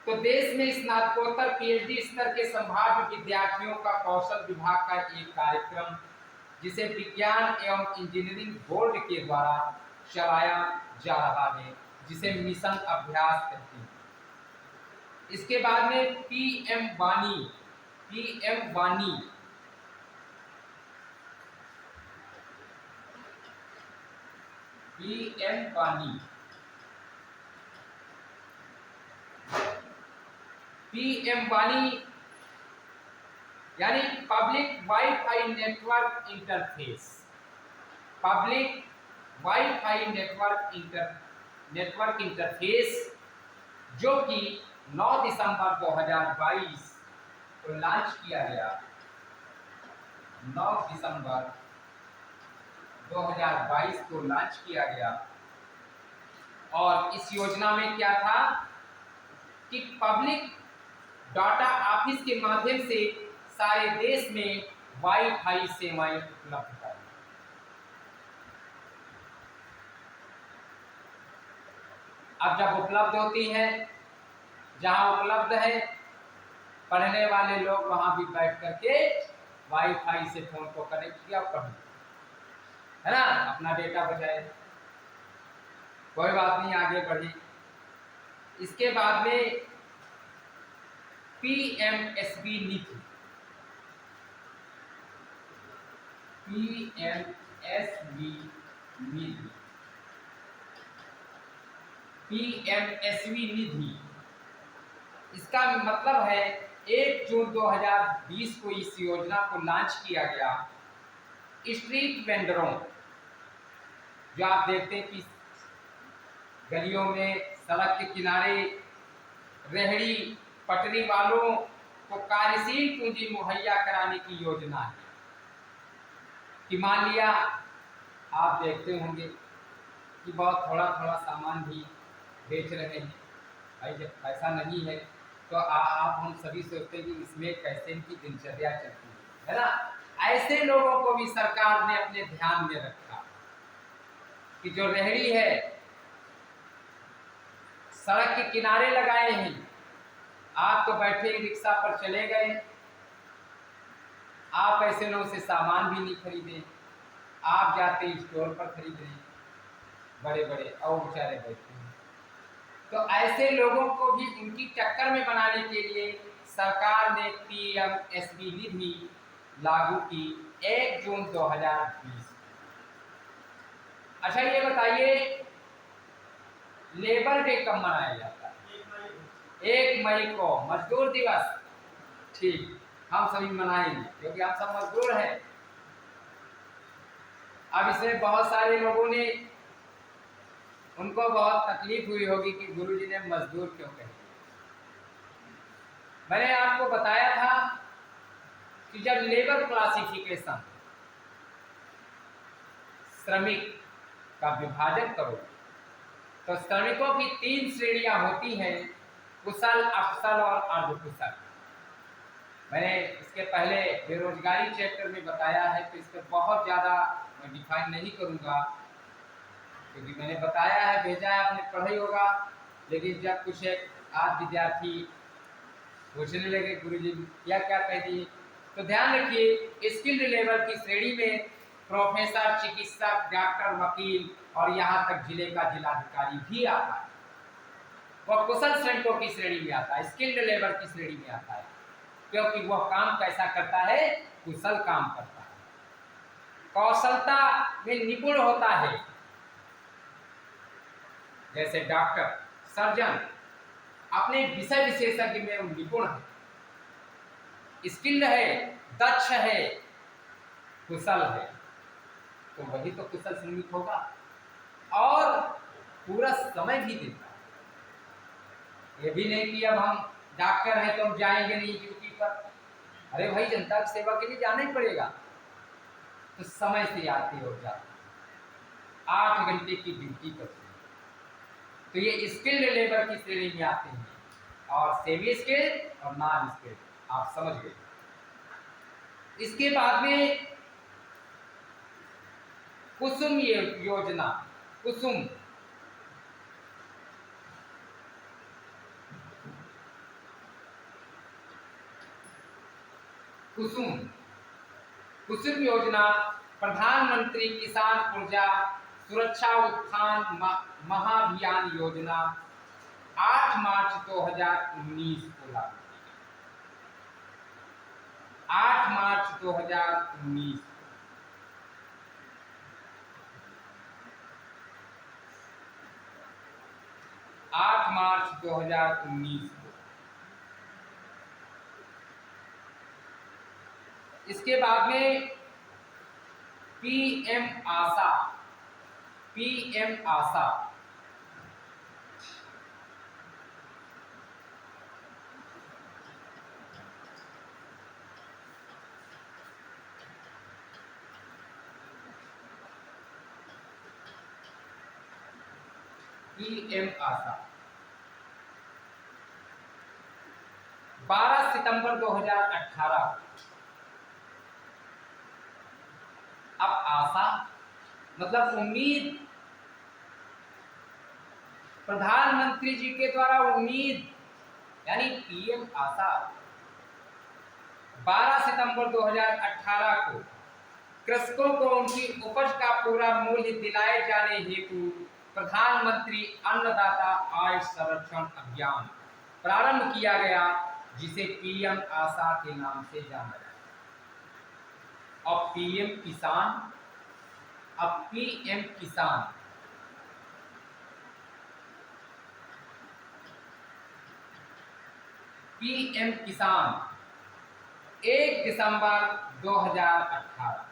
तो देश में स्नातकोत्तर पीएचडी स्तर के संभाव्य विद्यार्थियों का कौशल विभाग का एक कार्यक्रम जिसे विज्ञान एवं इंजीनियरिंग बोर्ड के द्वारा चलाया जा रहा है, जिसे मिशन अभ्यास कहते हैं। इसके बाद में पीएम वानी, पीएम वानी पीएम वानी पीएम वानी यानी public wifi network interface, public wifi network interface, जो कि 9 दिसंबर 2022 को लॉन्च किया गया। 9 दिसंबर 2022 को लॉन्च किया गया। और इस योजना में क्या था कि पब्लिक डाटा ऑफिस के माध्यम से सारे देश में वाईफाई सेवाएं उपलब्ध कराई। अब जब उपलब्ध होती हैं, जहां उपलब्ध है, पढ़ने वाले लोग वहां भी बैठ करके वाईफाई से फोन को कनेक्ट किया, पढ़, है ना, अपना डेटा बचाए, कोई बात नहीं, आगे बढ़े। इसके बाद में पीएमएसबी निधि, पीएमएसबी निधि, पीएमएसबी निधि, इसका मतलब है 1 जून 2020 को इस योजना को लॉन्च किया गया। स्ट्रीट वेंडरों, जो आप देखते हैं कि गलियों में, सड़क के किनारे रेहड़ी पटरी वालों को कार्यशील पूंजी मुहैया कराने की योजना है। कि मान लिया आप देखते होंगे कि बहुत थोड़ा थोड़ा सामान भी बेच रहे हैं, भाई जब पैसा नहीं है तो आप हम सभी सोचते हैं कि इसमें कैसे इनकी दिनचर्या चलती है ना। ऐसे लोगों को भी सरकार ने अपने ध्यान में रखा कि जो रेहड़ी है, सड़क के किनारे लगाए हैं, आप तो बैठे रिक्शा पर चले गए, आप ऐसे लोगों से सामान भी नहीं खरीदे, आप जाते स्टोर पर खरीद रहे, बड़े बड़े और बेचारे बैठे हैं। तो ऐसे लोगों को भी उनकी टक्कर में बनाने के लिए सरकार ने पीएमएसबी निधि लागू की 1 जून 2020। अच्छा ये बताइए, लेबर डे कब मनाया जाता है? 1 मई को, मजदूर दिवस। ठीक, हम सभी मनाएंगे क्योंकि हम सब मजदूर हैं। अब इसमें बहुत सारे लोगों ने, उनको बहुत तकलीफ हुई होगी कि गुरुजी ने मजदूर क्यों कहे। मैंने आपको बताया था कि जब लेबर क्लासिफिकेशन, श्रमिक का विभाजन करो तो श्रमिकों की 3 श्रेणियां होती हैं, कुशल, अकुशल और अर्धकुशल। मैंने इसके पहले बेरोजगारी चैप्टर में बताया है, तो इस पर बहुत ज़्यादा मैं डिफाइन नहीं करूँगा क्योंकि मैंने बताया है, भेजा है, आपने पढ़ा ही होगा। लेकिन जब कुछ आज विद्यार्थी पूछने लगे गुरुजी क्या क्या कह दिए, तो ध्यान रखिए, स्किल्ड लेबर की श्रेणी में प्रोफेसर, चिकित्सक, डॉक्टर, वकील और यहाँ तक जिले का जिलाधिकारी भी आता है। वह कुशल श्रमिकों की श्रेणी में आता है, स्किल्ड लेबर की श्रेणी में आता है, क्योंकि वह काम कैसा करता है? कुशल काम करता है, कौशलता में निपुण होता है। जैसे डॉक्टर, सर्जन अपने विषय विशेषज्ञ में निपुण है, स्किल्ड है, दक्ष है, कुशल है, तो वही तो कुशल श्रमिक होगा और पूरा समय भी देता है। ये भी नहीं कि अब हम डॉक्टर हैं तो हम जाएंगे नहीं ड्यूटी पर। अरे भाई, जनता की सेवा के लिए जाना ही पड़ेगा, तो समय से आते हो जाते, 8 घंटे की ड्यूटी करते हैं। तो ये स्किल्ड लेबर की श्रेणी में आते हैं, और सेमी स्किल्ड और नॉन स्किल्ड आप समझ गए। इसके बाद में कुसुम योजना, कुसुम कुसुम कुसुम योजना प्रधानमंत्री किसान ऊर्जा सुरक्षा उत्थान महाभियान योजना 8 मार्च 2019 को लागू की गई। 8 मार्च 2019 8 मार्च 2019 को। इसके बाद में पीएम आशा, पीएम आशा पीएम आशा 12 सितंबर 2018। अब आशा मतलब उम्मीद, प्रधानमंत्री जी के द्वारा उम्मीद, यानी पीएम आशा 12 सितंबर 2018 को कृषकों को उनकी उपज का पूरा मूल्य दिलाए जाने हेतु प्रधानमंत्री अन्नदाता आय संरक्षण अभियान प्रारंभ किया गया, जिसे पीएम आशा के नाम से जाना जाता है। और पीएम किसान, अब पीएम किसान पीएम किसान 1 दिसंबर 2018,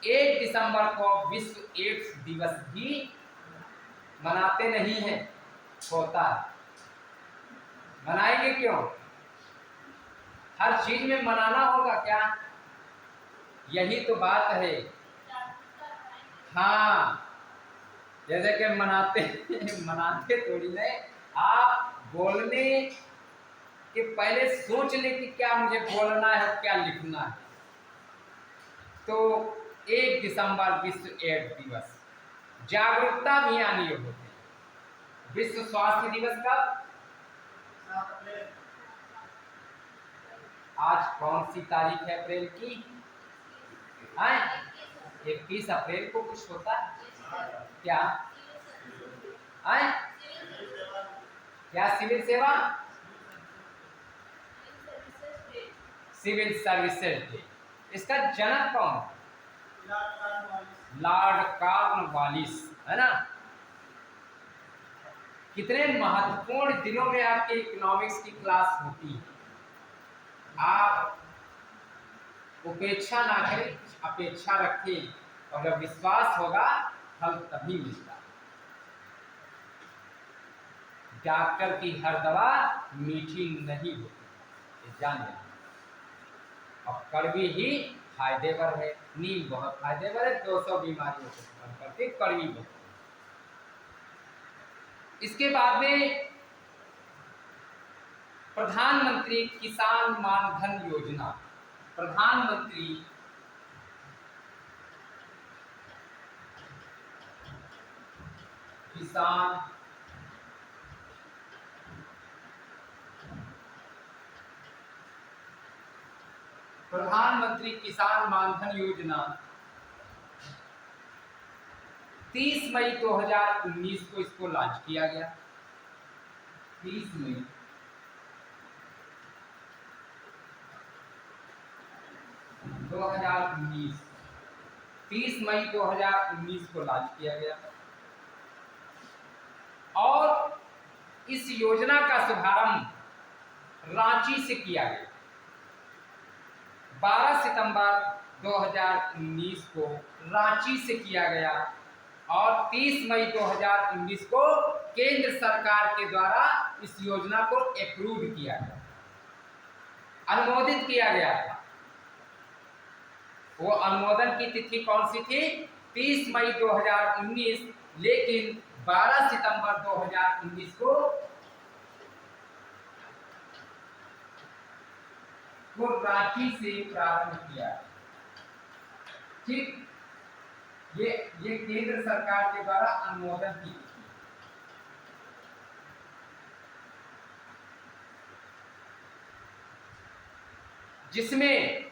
1 दिसंबर को विश्व एड्स दिवस भी मनाते नहीं हैं, होता है। मनाएंगे क्यों? हर चीज में मनाना होगा क्या? यही तो बात है। हाँ, जैसे कि मनाते मनाते थोड़ी नहीं, आप बोलने के पहले सोच ले कि क्या मुझे बोलना है, क्या लिखना है। तो 1 दिसंबर विश्व एड्स दिवस, जागरूकता अभियान ये होते हैं। विश्व स्वास्थ्य दिवस कब? आज कौन सी तारीख है अप्रैल की? 21 अप्रैल को कुछ होता है क्या? क्या सिविल सेवा, सिविल सर्विसेज डे। इसका जनक कौन? लॉर्ड कॉर्नवालिस, है ना। कितने महत्वपूर्ण दिनों में आपकी इकोनॉमिक्स की क्लास होती है। आप उपेक्षा ना करें, अपेक्षा रखें, और जब विश्वास होगा फल तभी मिलता है। डॉक्टर की हर दवा मीठी नहीं होती, जान लें। और कड़वी ही फायदेवर है। नीम बहुत फायदेवर है, 200 बीमारियों को खत्म करती, कड़वी बहुत। इसके बाद में प्रधानमंत्री किसान मानधन योजना, प्रधानमंत्री किसान प्रधानमंत्री किसान मानधन योजना 30 मई 2019 को इसको लॉन्च किया गया। 30 मई 2019, 30 मई 2019 को लॉन्च किया गया। और इस योजना का शुभारंभ रांची से किया गया। 12 सितंबर 2019 को रांची से किया गया और 30 मई 2019 को केंद्र सरकार के द्वारा इस योजना को अप्रूव किया गया, अनुमोदित किया गया था। वो अनुमोदन की तिथि कौन सी थी? 30 मई 2019, लेकिन 12 सितंबर 2019 को को रांची से प्रारंभ किया। ठीक, ये केंद्र सरकार के द्वारा अनुमोदन की, जिसमें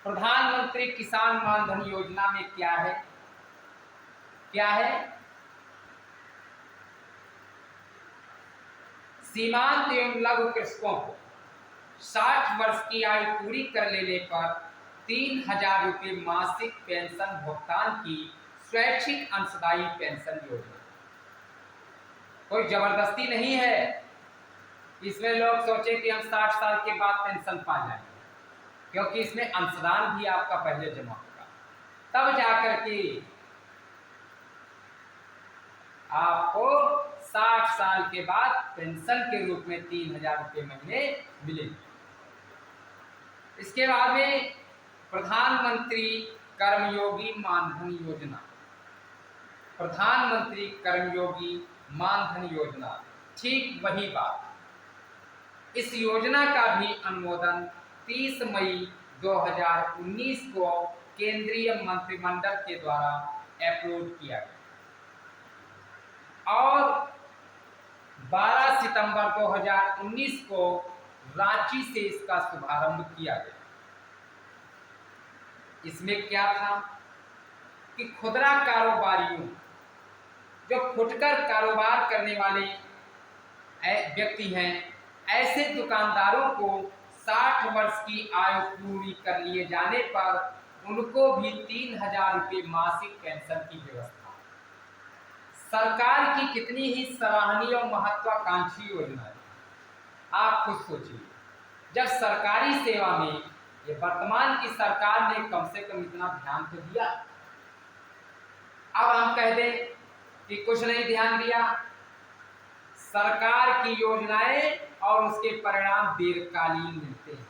प्रधानमंत्री किसान मान धन योजना में क्या है, सीमांत एवं लघु कृषकों को 60 वर्ष की आयु पूरी कर लेने पर 3,000 रुपये मासिक पेंशन भुगतान की स्वैच्छिक अंशदायी पेंशन योजना। कोई जबरदस्ती नहीं है, इसमें लोग सोचे कि हम 60 साल के बाद पेंशन पा जाएंगे, क्योंकि इसमें अंशदान भी आपका पहले जमा होगा, तब जाकर के आपको 60 साल के बाद पेंशन के रूप में 3,000 रुपये महीने मिलेंगे। इसके बाद में प्रधानमंत्री कर्मयोगी मानधन योजना, प्रधानमंत्री कर्मयोगी मानधन योजना, ठीक वही बात। इस योजना का भी अनुमोदन 30 मई 2019 को केंद्रीय मंत्रिमंडल के द्वारा अप्रूव किया गया और 12 सितंबर 2019 को रांची से इसका शुभारंभ किया गया। इसमें क्या था कि खुदरा कारोबारियों, जो फुटकर कारोबार करने वाले व्यक्ति हैं, ऐसे दुकानदारों को 60 वर्ष की आयु पूरी कर लिए जाने पर उनको भी 3,000 रुपये मासिक पेंशन की व्यवस्था। सरकार की कितनी ही सराहनीय और महत्वाकांक्षी योजना है, आप खुद सोचिए। जब सरकारी सेवा में ये वर्तमान की सरकार ने कम से कम इतना ध्यान तो दिया, अब हम कह दें कि कुछ नहीं ध्यान दिया। सरकार की योजनाएं और उसके परिणाम दीर्घकालीन मिलते हैं।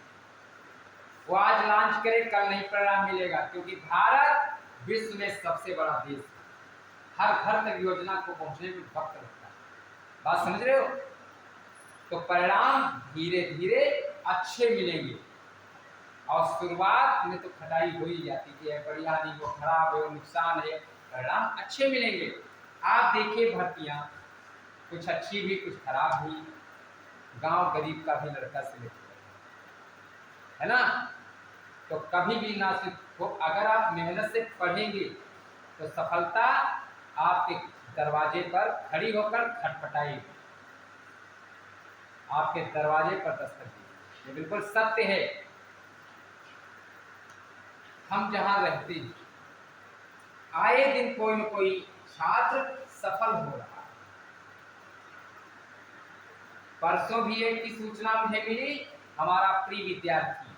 वो आज लॉन्च करे, कल नहीं परिणाम मिलेगा, क्योंकि भारत विश्व में सबसे बड़ा देश है। हर घर तक योजना को पहुंचने में वक्त लगता है, बात समझ रहे हो? तो परिणाम धीरे धीरे अच्छे मिलेंगे और शुरुआत में तो खटाई हो ही जाती है, बढ़िया नहीं, वो खराब है, वो नुकसान है, परिणाम अच्छे मिलेंगे। आप देखिए भर्तियां, कुछ अच्छी भी कुछ खराब भी, गांव गरीब का भी लड़का सिलेक्ट है ना, तो कभी भी ना सिर्फ वो, अगर आप मेहनत से पढ़ेंगे तो सफलता आपके दरवाजे पर खड़ी होकर खटखटाएगी, आपके दरवाजे पर दस्तक देगी। ये बिल्कुल सत्य है। हम जहां रहते हैं, आए दिन कोई न कोई छात्र सफल हो रहा है। परसों भी एक की सूचना मुझे मिली, हमारा प्रिय विद्यार्थी,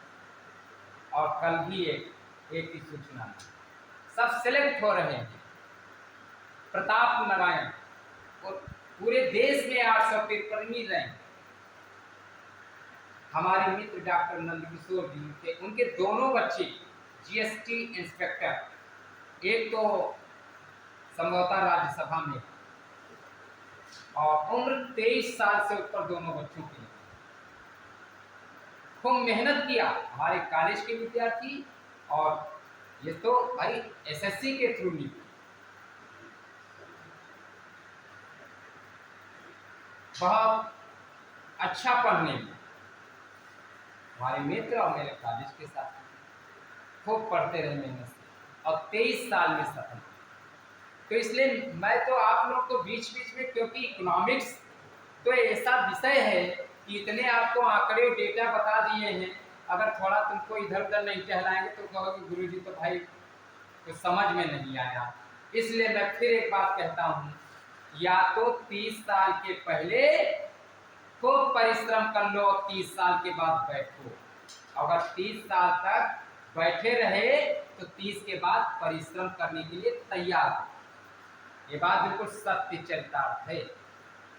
और कल भी एक की सूचना, सब सिलेक्ट हो रहे हैं। प्रताप नारायण और पूरे देश में 853 मिल रहे हैं। हमारे मित्र डॉक्टर नंदकिशोर जी के, उनके दोनों बच्चे जीएसटी इंस्पेक्टर, एक तो संभवतः राज्यसभा में, और उम्र 23 साल से ऊपर दोनों बच्चों की। खूब मेहनत किया हमारे कॉलेज के विद्यार्थी, और ये तो भाई एसएससी के थ्रू नहीं, बहुत अच्छा पढ़ने में हमारे मित्र और मेरे कॉलेज के साथ खूब पढ़ते रहे मेहनत से, और 23 साल में सफल। तो इसलिए मैं तो आप लोग को बीच बीच में, क्योंकि इकोनॉमिक्स तो ऐसा विषय है कि इतने आपको आंकड़े डेटा बता दिए हैं, अगर थोड़ा तुमको इधर उधर नहीं टहलाएंगे तो कहोगे गुरुजी तो भाई कुछ समझ में नहीं आया। इसलिए मैं फिर एक बात कहता हूँ, या तो 30 साल के पहले खूब परिश्रम कर लो, 30 साल के बाद बैठो। अगर 30 साल तक बैठे रहे तो 30 के बाद परिश्रम करने के लिए तैयार हो। ये बात बिल्कुल सत्य चरितार्थ है।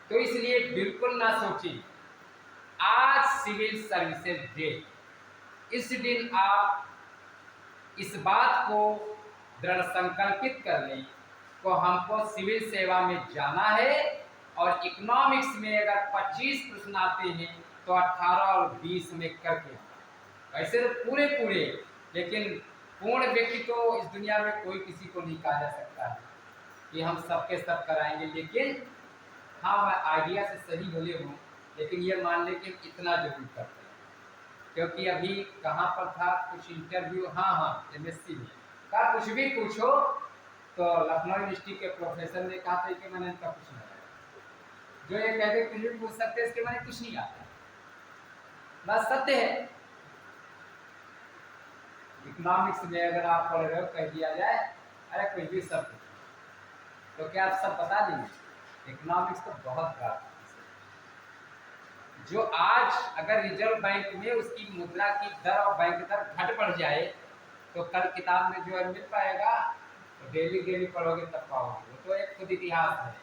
तो इसलिए बिल्कुल ना सोचिए, आज सिविल सर्विसेज डे, इस दिन आप इस बात को दृढ़ संकल्पित कर लें को हमको सिविल सेवा में जाना है, और इकोनॉमिक्स में अगर 25 प्रश्न आते हैं तो 18 और 20 में करके, ऐसे तो पूरे पूरे, लेकिन पूर्ण व्यक्ति तो इस दुनिया में कोई किसी को नहीं कहा जा सकता है कि हम सबके सब कराएंगे। लेकिन हाँ, मैं आइडिया से सही भले हूँ, लेकिन ये मान लें कि इतना जरूर करते हैं, क्योंकि अभी कहाँ पर था कुछ इंटरव्यू, हाँ MSc में कहा कुछ भी पूछो, तो लखनऊ यूनिवर्सिटी के प्रोफेसर ने कहा था कि मैंने इनका कुछ नहीं आया, जो ये कहते कुछ भी पूछ सकते इसके मैंने कुछ नहीं आता, बस सत्य है। इकोनॉमिक्स में अगर आप पढ़ रहे हो, कह दिया जाए अरे कुछ भी सब कुछ, तो क्या आप सब बता देंगे? इकोनॉमिक्स तो बहुत बड़ा, जो आज अगर रिजर्व बैंक में उसकी मुद्रा की दर और बैंक दर घट बढ़ जाए, तो कल किताब में जो है मिल पाएगा, तो डेली डेली पढ़ोगे तब पाओगे, वो तो एक खुद इतिहास है।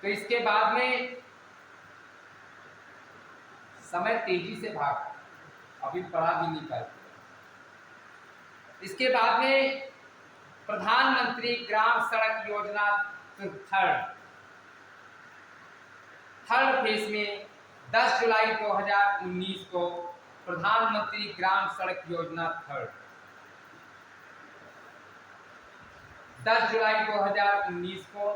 तो इसके बाद में समय तेजी से भागा, अभी पढ़ा भी नहीं पाए। इसके बाद में प्रधानमंत्री ग्राम सड़क योजना थर्ड फेज में 10 जुलाई 2019 को प्रधानमंत्री ग्राम सड़क योजना 10 जुलाई 2019 को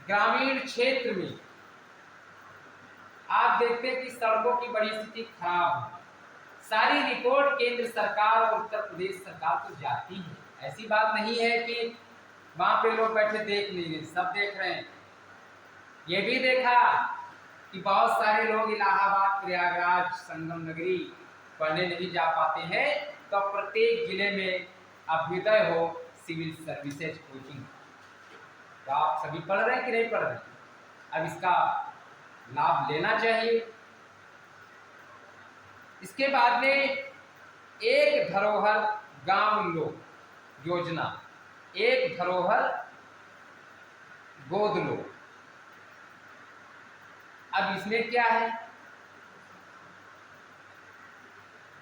ग्रामीण क्षेत्र में आप देखते हैं कि सड़कों की बड़ी स्थिति खराब है। सारी रिपोर्ट केंद्र सरकार और उत्तर प्रदेश सरकार को जाती है। ऐसी बात नहीं है कि वहां पे लोग बैठे देख नहीं रहे, सब देख रहे हैं। ये भी देखा कि बहुत सारे लोग इलाहाबाद, प्रयागराज, संगम नगरी पढ़ने नहीं जा पाते हैं, तो प्रत्येक जिले में अभ्युदय हो सिविल सर्विसेज कोचिंग, तो आप सभी पढ़ रहे हैं कि नहीं पढ़ रहे हैं? अब इसका लाभ लेना चाहिए। इसके बाद में एक धरोहर गांव लो योजना, एक धरोहर गोद लो। अब इसमें क्या है?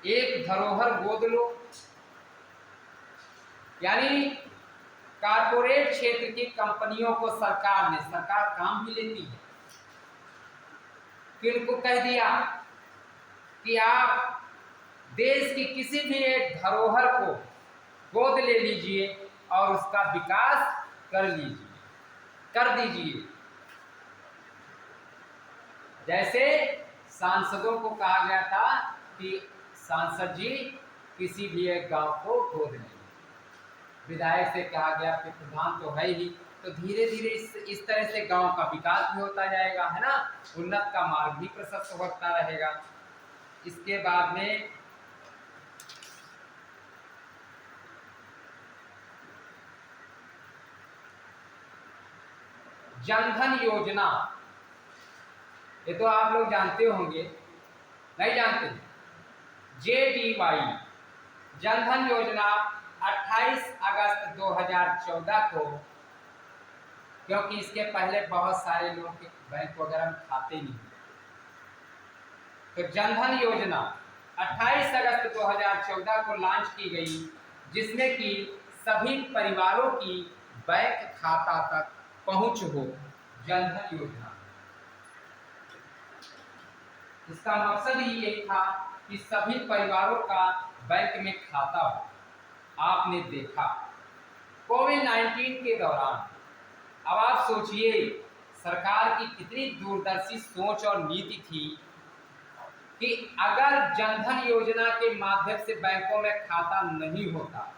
एक धरोहर गोद लो यानी कारपोरेट क्षेत्र की कंपनियों को सरकार काम भी लेती है, फिर उनको कह दिया कि आप देश की किसी भी एक धरोहर को गोद ले लीजिए और उसका विकास कर दीजिए। जैसे सांसदों को कहा गया था कि सांसद जी किसी भी एक गांव को गोद लें, विधायक से कहा गया कि प्रधान तो है ही, तो धीरे धीरे इस तरह से गांव का विकास भी होता जाएगा, है ना, उन्नत का मार्ग भी प्रशस्त होता रहेगा। इसके बाद में जनधन योजना, ये तो आप लोग जानते होंगे, नहीं जानते? JDY जनधन योजना 28 अगस्त 2014 को, क्योंकि इसके पहले बहुत सारे लोग के बैंक वगैरह में खाते नहीं, तो जनधन योजना 28 अगस्त 2014 को लॉन्च की गई, जिसमें कि सभी परिवारों की बैंक खाता तक पहुंच हो। जनधन योजना, इसका मकसद ही यही था कि सभी परिवारों का बैंक में खाता हो। आपने देखा कोविड-19 के दौरान, अब आप सोचिए सरकार की कितनी दूरदर्शी सोच और नीति थी कि अगर जनधन योजना के माध्यम से बैंकों में खाता नहीं होता,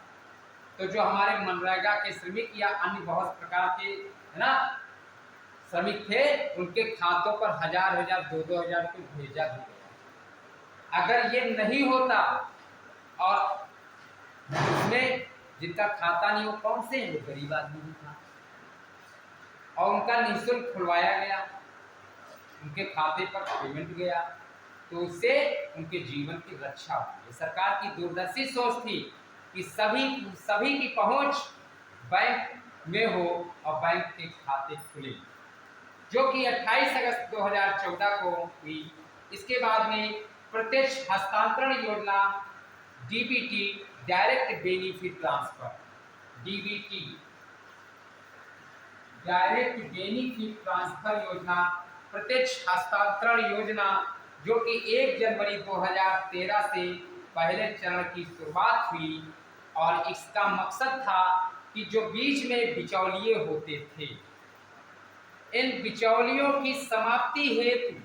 तो जो हमारे मनरेगा के श्रमिक या अन्य बहुत प्रकार के, है ना, श्रमिक थे, उनके खातों पर 1000-1000, 2000 रुपये भेजा भी गया। अगर ये नहीं होता, और उसमें जिनका खाता नहीं, वो कौन से हैं? गरीब आदमी भी था, और उनका निःशुल्क खुलवाया गया, उनके खाते पर पेमेंट गया, तो उससे उनके जीवन की रक्षा हुई। सरकार की दूरदर्शी सोच थी कि सभी की पहुंच बैंक में हो और बैंक के खाते खुले, जो कि 28 अगस्त 2014 को हुई। इसके बाद में प्रत्यक्ष हस्तांतरण योजना DBT, direct benefit transfer, DBT direct benefit transfer योजना प्रत्यक्ष हस्तांतरण योजना जो कि 1 जनवरी 2013 से पहले चरण की शुरुआत हुई और इसका मकसद था कि जो बीच में बिचौलिए होते थे, इन बिचौलियों की समाप्ति हेतु,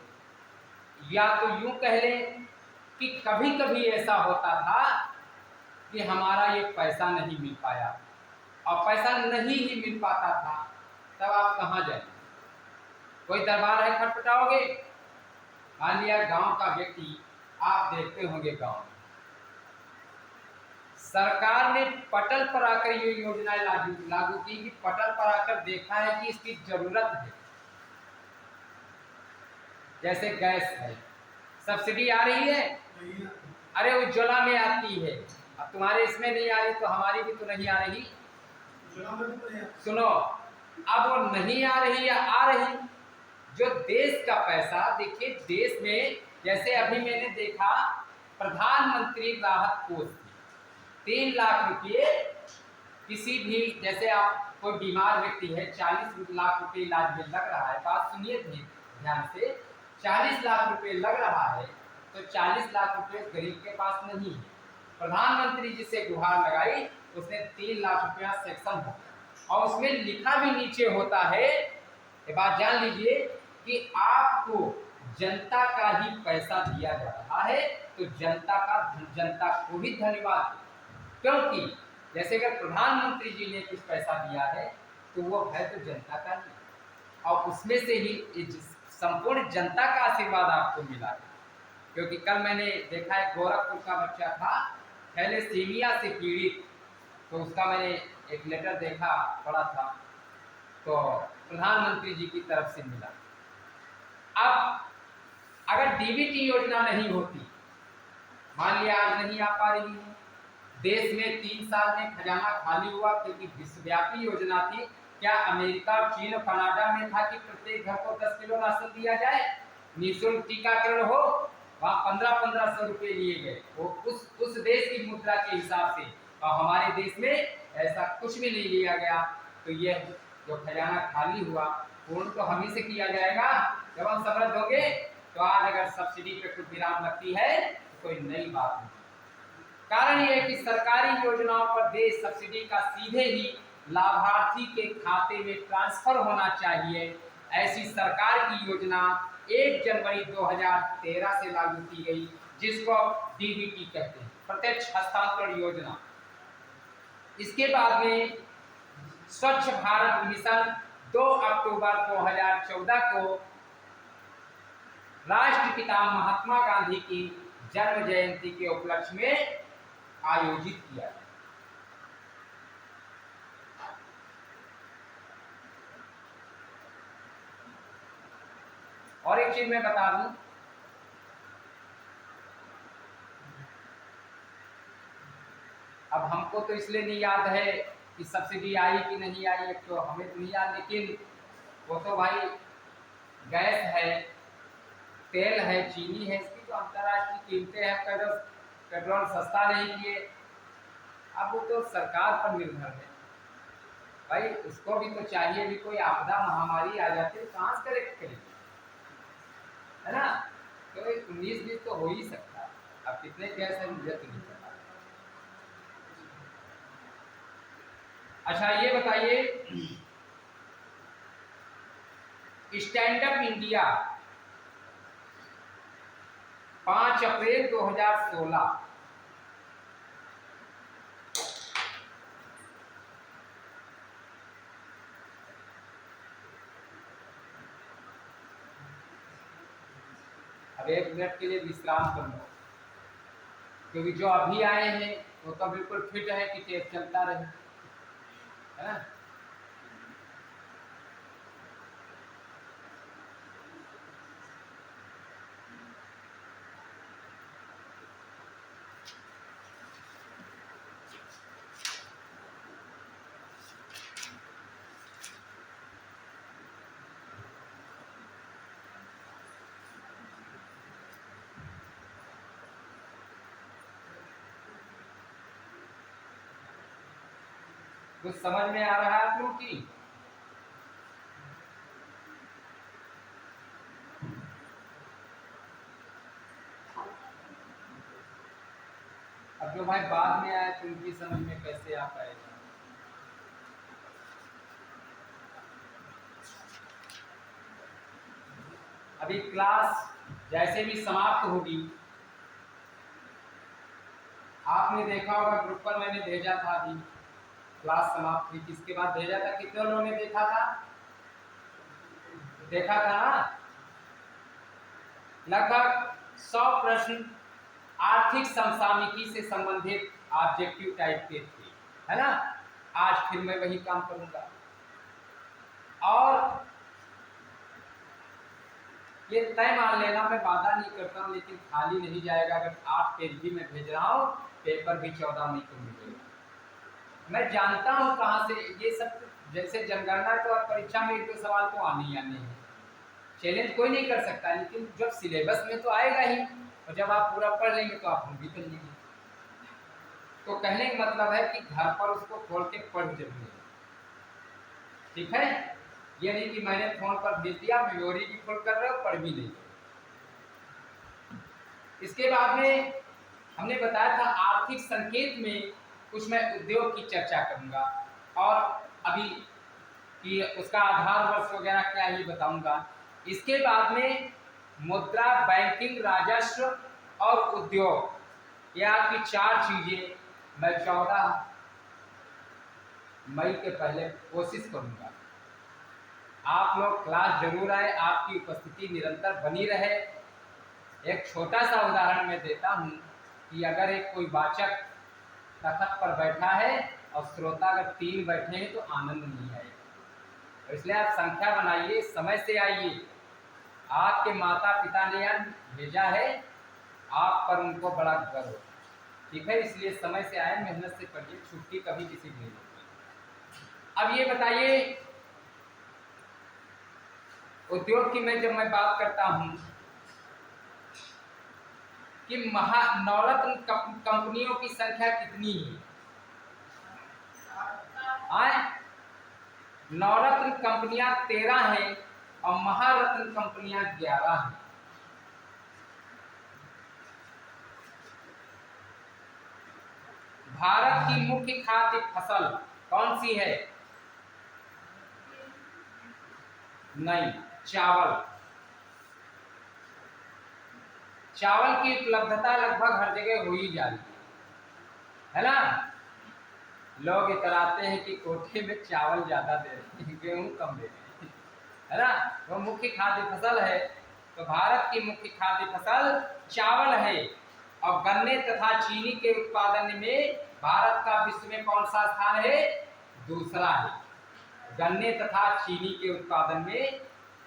या तो यूं कह लें कि कभी कभी ऐसा होता था कि हमारा ये पैसा नहीं मिल पाया, और पैसा नहीं ही मिल पाता था, तब आप कहाँ जाएं? कोई दरबार है खटपटाओगे? मान लिया गांव का व्यक्ति, आप देखते होंगे गांव में सरकार ने पटल पर आकर ये योजना लागू की कि पटल पर आकर देखा है कि इसकी जरूरत है। जैसे गैस है, सब्सिडी आ रही है, अरे उज्ज्वला में आती है, अब तुम्हारे इसमें नहीं आ रही तो हमारी भी तो नहीं आ रही। सुनो, अब वो नहीं आ रही या आ रही, जो देश का पैसा, देखिए देश में जैसे अभी मैंने देखा प्रधानमंत्री राहत कोष 3 लाख रुपये, किसी भी, जैसे आप कोई बीमार व्यक्ति है 40 लाख रुपये इलाज में लग रहा है, बात सुनिए ध्यान से, 40 लाख रुपये लग रहा है तो 40 लाख रुपये गरीब के पास नहीं है। प्रधानमंत्री जी से गुहार लगाई, उसने 3 लाख रुपया सेक्शन हो, और उसमें लिखा भी नीचे होता है, ये बात जान लीजिए कि आपको जनता का ही पैसा दिया जा रहा है, तो जनता को भी धन्यवाद, क्योंकि जैसे अगर प्रधानमंत्री जी ने कुछ पैसा दिया है तो वो है तो जनता का ही, और उसमें से ही संपूर्ण जनता का आशीर्वाद आपको मिला है। क्योंकि कल मैंने देखा है गोरखपुर का बच्चा था थैलेसीमिया से पीड़ित, तो उसका मैंने एक लेटर देखा, पढ़ा था, तो प्रधानमंत्री जी की तरफ से मिला। अब अगर डीबीटी योजना नहीं होती, मान लिया आज नहीं आ पा रही है, देश में 3 साल में खजाना खाली हुआ क्योंकि विश्वव्यापी योजना थी। क्या अमेरिका, चीन और कनाडा में था कि प्रत्येक घर को 10 किलो राशन दिया जाए, निःशुल्क टीकाकरण हो, वहाँ 1500 रुपये लिए गए, वो उस देश की मुद्रा के हिसाब से, और हमारे देश में ऐसा कुछ भी नहीं लिया गया। तो ये जो खजाना खाली हुआ पूर्ण तो हम ही से किया जाएगा। जब हम समृद्ध होंगे तो आज अगर सब्सिडी पे कुछ विराम लगती है तो कोई नई बात नहीं। कारण यह है कि सरकारी योजनाओं पर देय सब्सिडी का सीधे ही लाभार्थी के खाते में ट्रांसफर होना चाहिए। ऐसी सरकार की योजना 1 जनवरी 2013 से लागू की गई, जिसको डीबीटी कहते हैं, प्रत्यक्ष हस्तांतरण योजना। इसके बाद में स्वच्छ भारत मिशन 2 अक्टूबर 2014 को राष्ट्रपिता महात्मा गांधी की जन्म जयंती के उपलक्ष्य में आयोजित किया। और एक चीज मैं बता दूं, अब हमको तो इसलिए नहीं याद है कि सब्सिडी आई कि नहीं आई, एक तो हमें तो नहीं याद, लेकिन वो तो भाई गैस है, तेल है, चीनी है, इसकी तो अंतर्राष्ट्रीय कीमतें हैं, पेट्रोल सस्ता नहीं किए। अब वो तो सरकार पर निर्भर है भाई, उसको भी तो चाहिए, भी कोई आपदा महामारी आ जाती है कहाँ से करेगी, है ना। तो 19-20 तो हो ही सकता है, अब कितने गैस है मुझे तो नहीं पता। अच्छा ये बताइए, स्टैंड अप इंडिया 5 अप्रैल 2016 अब 1 मिनट के लिए विश्राम कर लो, क्योंकि जो अभी आए हैं वो तो बिल्कुल फिट है कि टेप चलता रहे, है ना। कुछ समझ में आ रहा है आप लोग की? अब जो भाई बाद में आए तो उनकी समझ में कैसे आ पाएगा। अभी क्लास जैसे भी समाप्त होगी, आपने देखा होगा ग्रुप पर मैंने भेजा था, अभी क्लास समाप्त हुई किसके बाद भेजा था, कितने लोगों ने देखा था? देखा था ना? लगभग 100 प्रश्न आर्थिक समसामयिकी से संबंधित ऑब्जेक्टिव टाइप के थे, है ना? आज फिर मैं वही काम करूंगा और ये तय मान लेना, मैं वादा नहीं करता हूँ लेकिन खाली नहीं जाएगा। अगर 8 पेज भी मैं भेज रहा हूँ, पेपर भी 14 मई को मिलेगा। मैं जानता हूँ कहाँ से ये सब, जैसे जनगणना तो और परीक्षा में 1-2 सवाल तो आने ही आने हैं, चैलेंज कोई नहीं कर सकता, लेकिन जब सिलेबस में तो आएगा ही, और जब आप पूरा पढ़ लेंगे तो आप हम भी कर लेंगे। तो कहने का मतलब है कि घर पर उसको खोल के पढ़ जरूर है, ठीक है? ये नहीं कि मैंने फोन पर भेज दिया, मेमोरी भी फुल कर रहे हो, पढ़ भी नहीं। इसके बाद में हमने बताया था आर्थिक संकेत में कुछ मैं उद्योग की चर्चा करूंगा, और अभी कि उसका आधार वर्ष वगैरह क्या ये बताऊंगा। इसके बाद में मुद्रा, बैंकिंग, राजस्व और उद्योग, ये आपकी 4 चीजें मैं 14 मई के पहले कोशिश करूंगा। आप लोग क्लास जरूर आए, आपकी उपस्थिति निरंतर बनी रहे। एक छोटा सा उदाहरण मैं देता हूँ कि अगर एक कोई वाचक तखत पर बैठा है और श्रोता अगर 3 बैठे हैं तो आनंद नहीं आएगा। तो इसलिए आप संख्या बनाइए, समय से आइए। आपके माता पिता ने यहाँ भेजा है, आप पर उनको बड़ा गर्व हो, ठीक है? इसलिए समय से आए, मेहनत से पढ़िए, छुट्टी कभी किसी भी नहीं होगी। अब ये बताइए, उद्योग की जब मैं बात करता हूँ कि नवरत्न कंपनियों की संख्या कितनी है? नवरत्न कंपनियां 13 हैं और महारत्न कंपनियां 11 हैं। भारत की मुख्य खाद्य फसल कौन सी है? नहीं, चावल। चावल की उपलब्धता लगभग हर जगह हो ही जा रही है ना? लोग इतराते हैं कि कोटे में चावल ज्यादा दे रहे हैं, गेहूं कम दे रहे हैं, है ना? वो मुख्य खाद्य फसल है। तो भारत की मुख्य खाद्य फसल चावल है, और गन्ने तथा चीनी के उत्पादन में भारत का विश्व में कौन सा स्थान है? दूसरा है। गन्ने तथा चीनी के उत्पादन में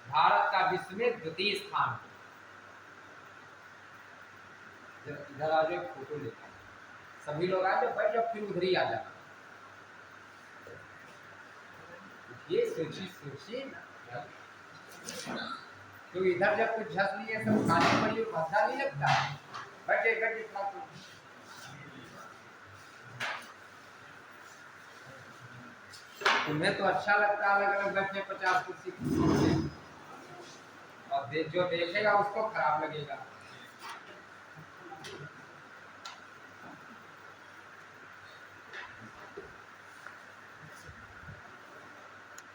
भारत का विश्व में द्वितीय स्थान है। इधर आ जाओ, फोटो लेता हूँ, सभी लोग आ जाओ, बैठ जाओ, फिर उधर ही आ जाओ। ये सोचिए ना, तो इधर जब कुछ झस नहीं है सब खाने पर, ये भद्दा नहीं लगता। बैठे बैठे खाओ। तुम्हें तो अच्छा लगता है अलग अलग बैठे 50 कुर्सी, और जो देखेगा उसको खराब लगेगा।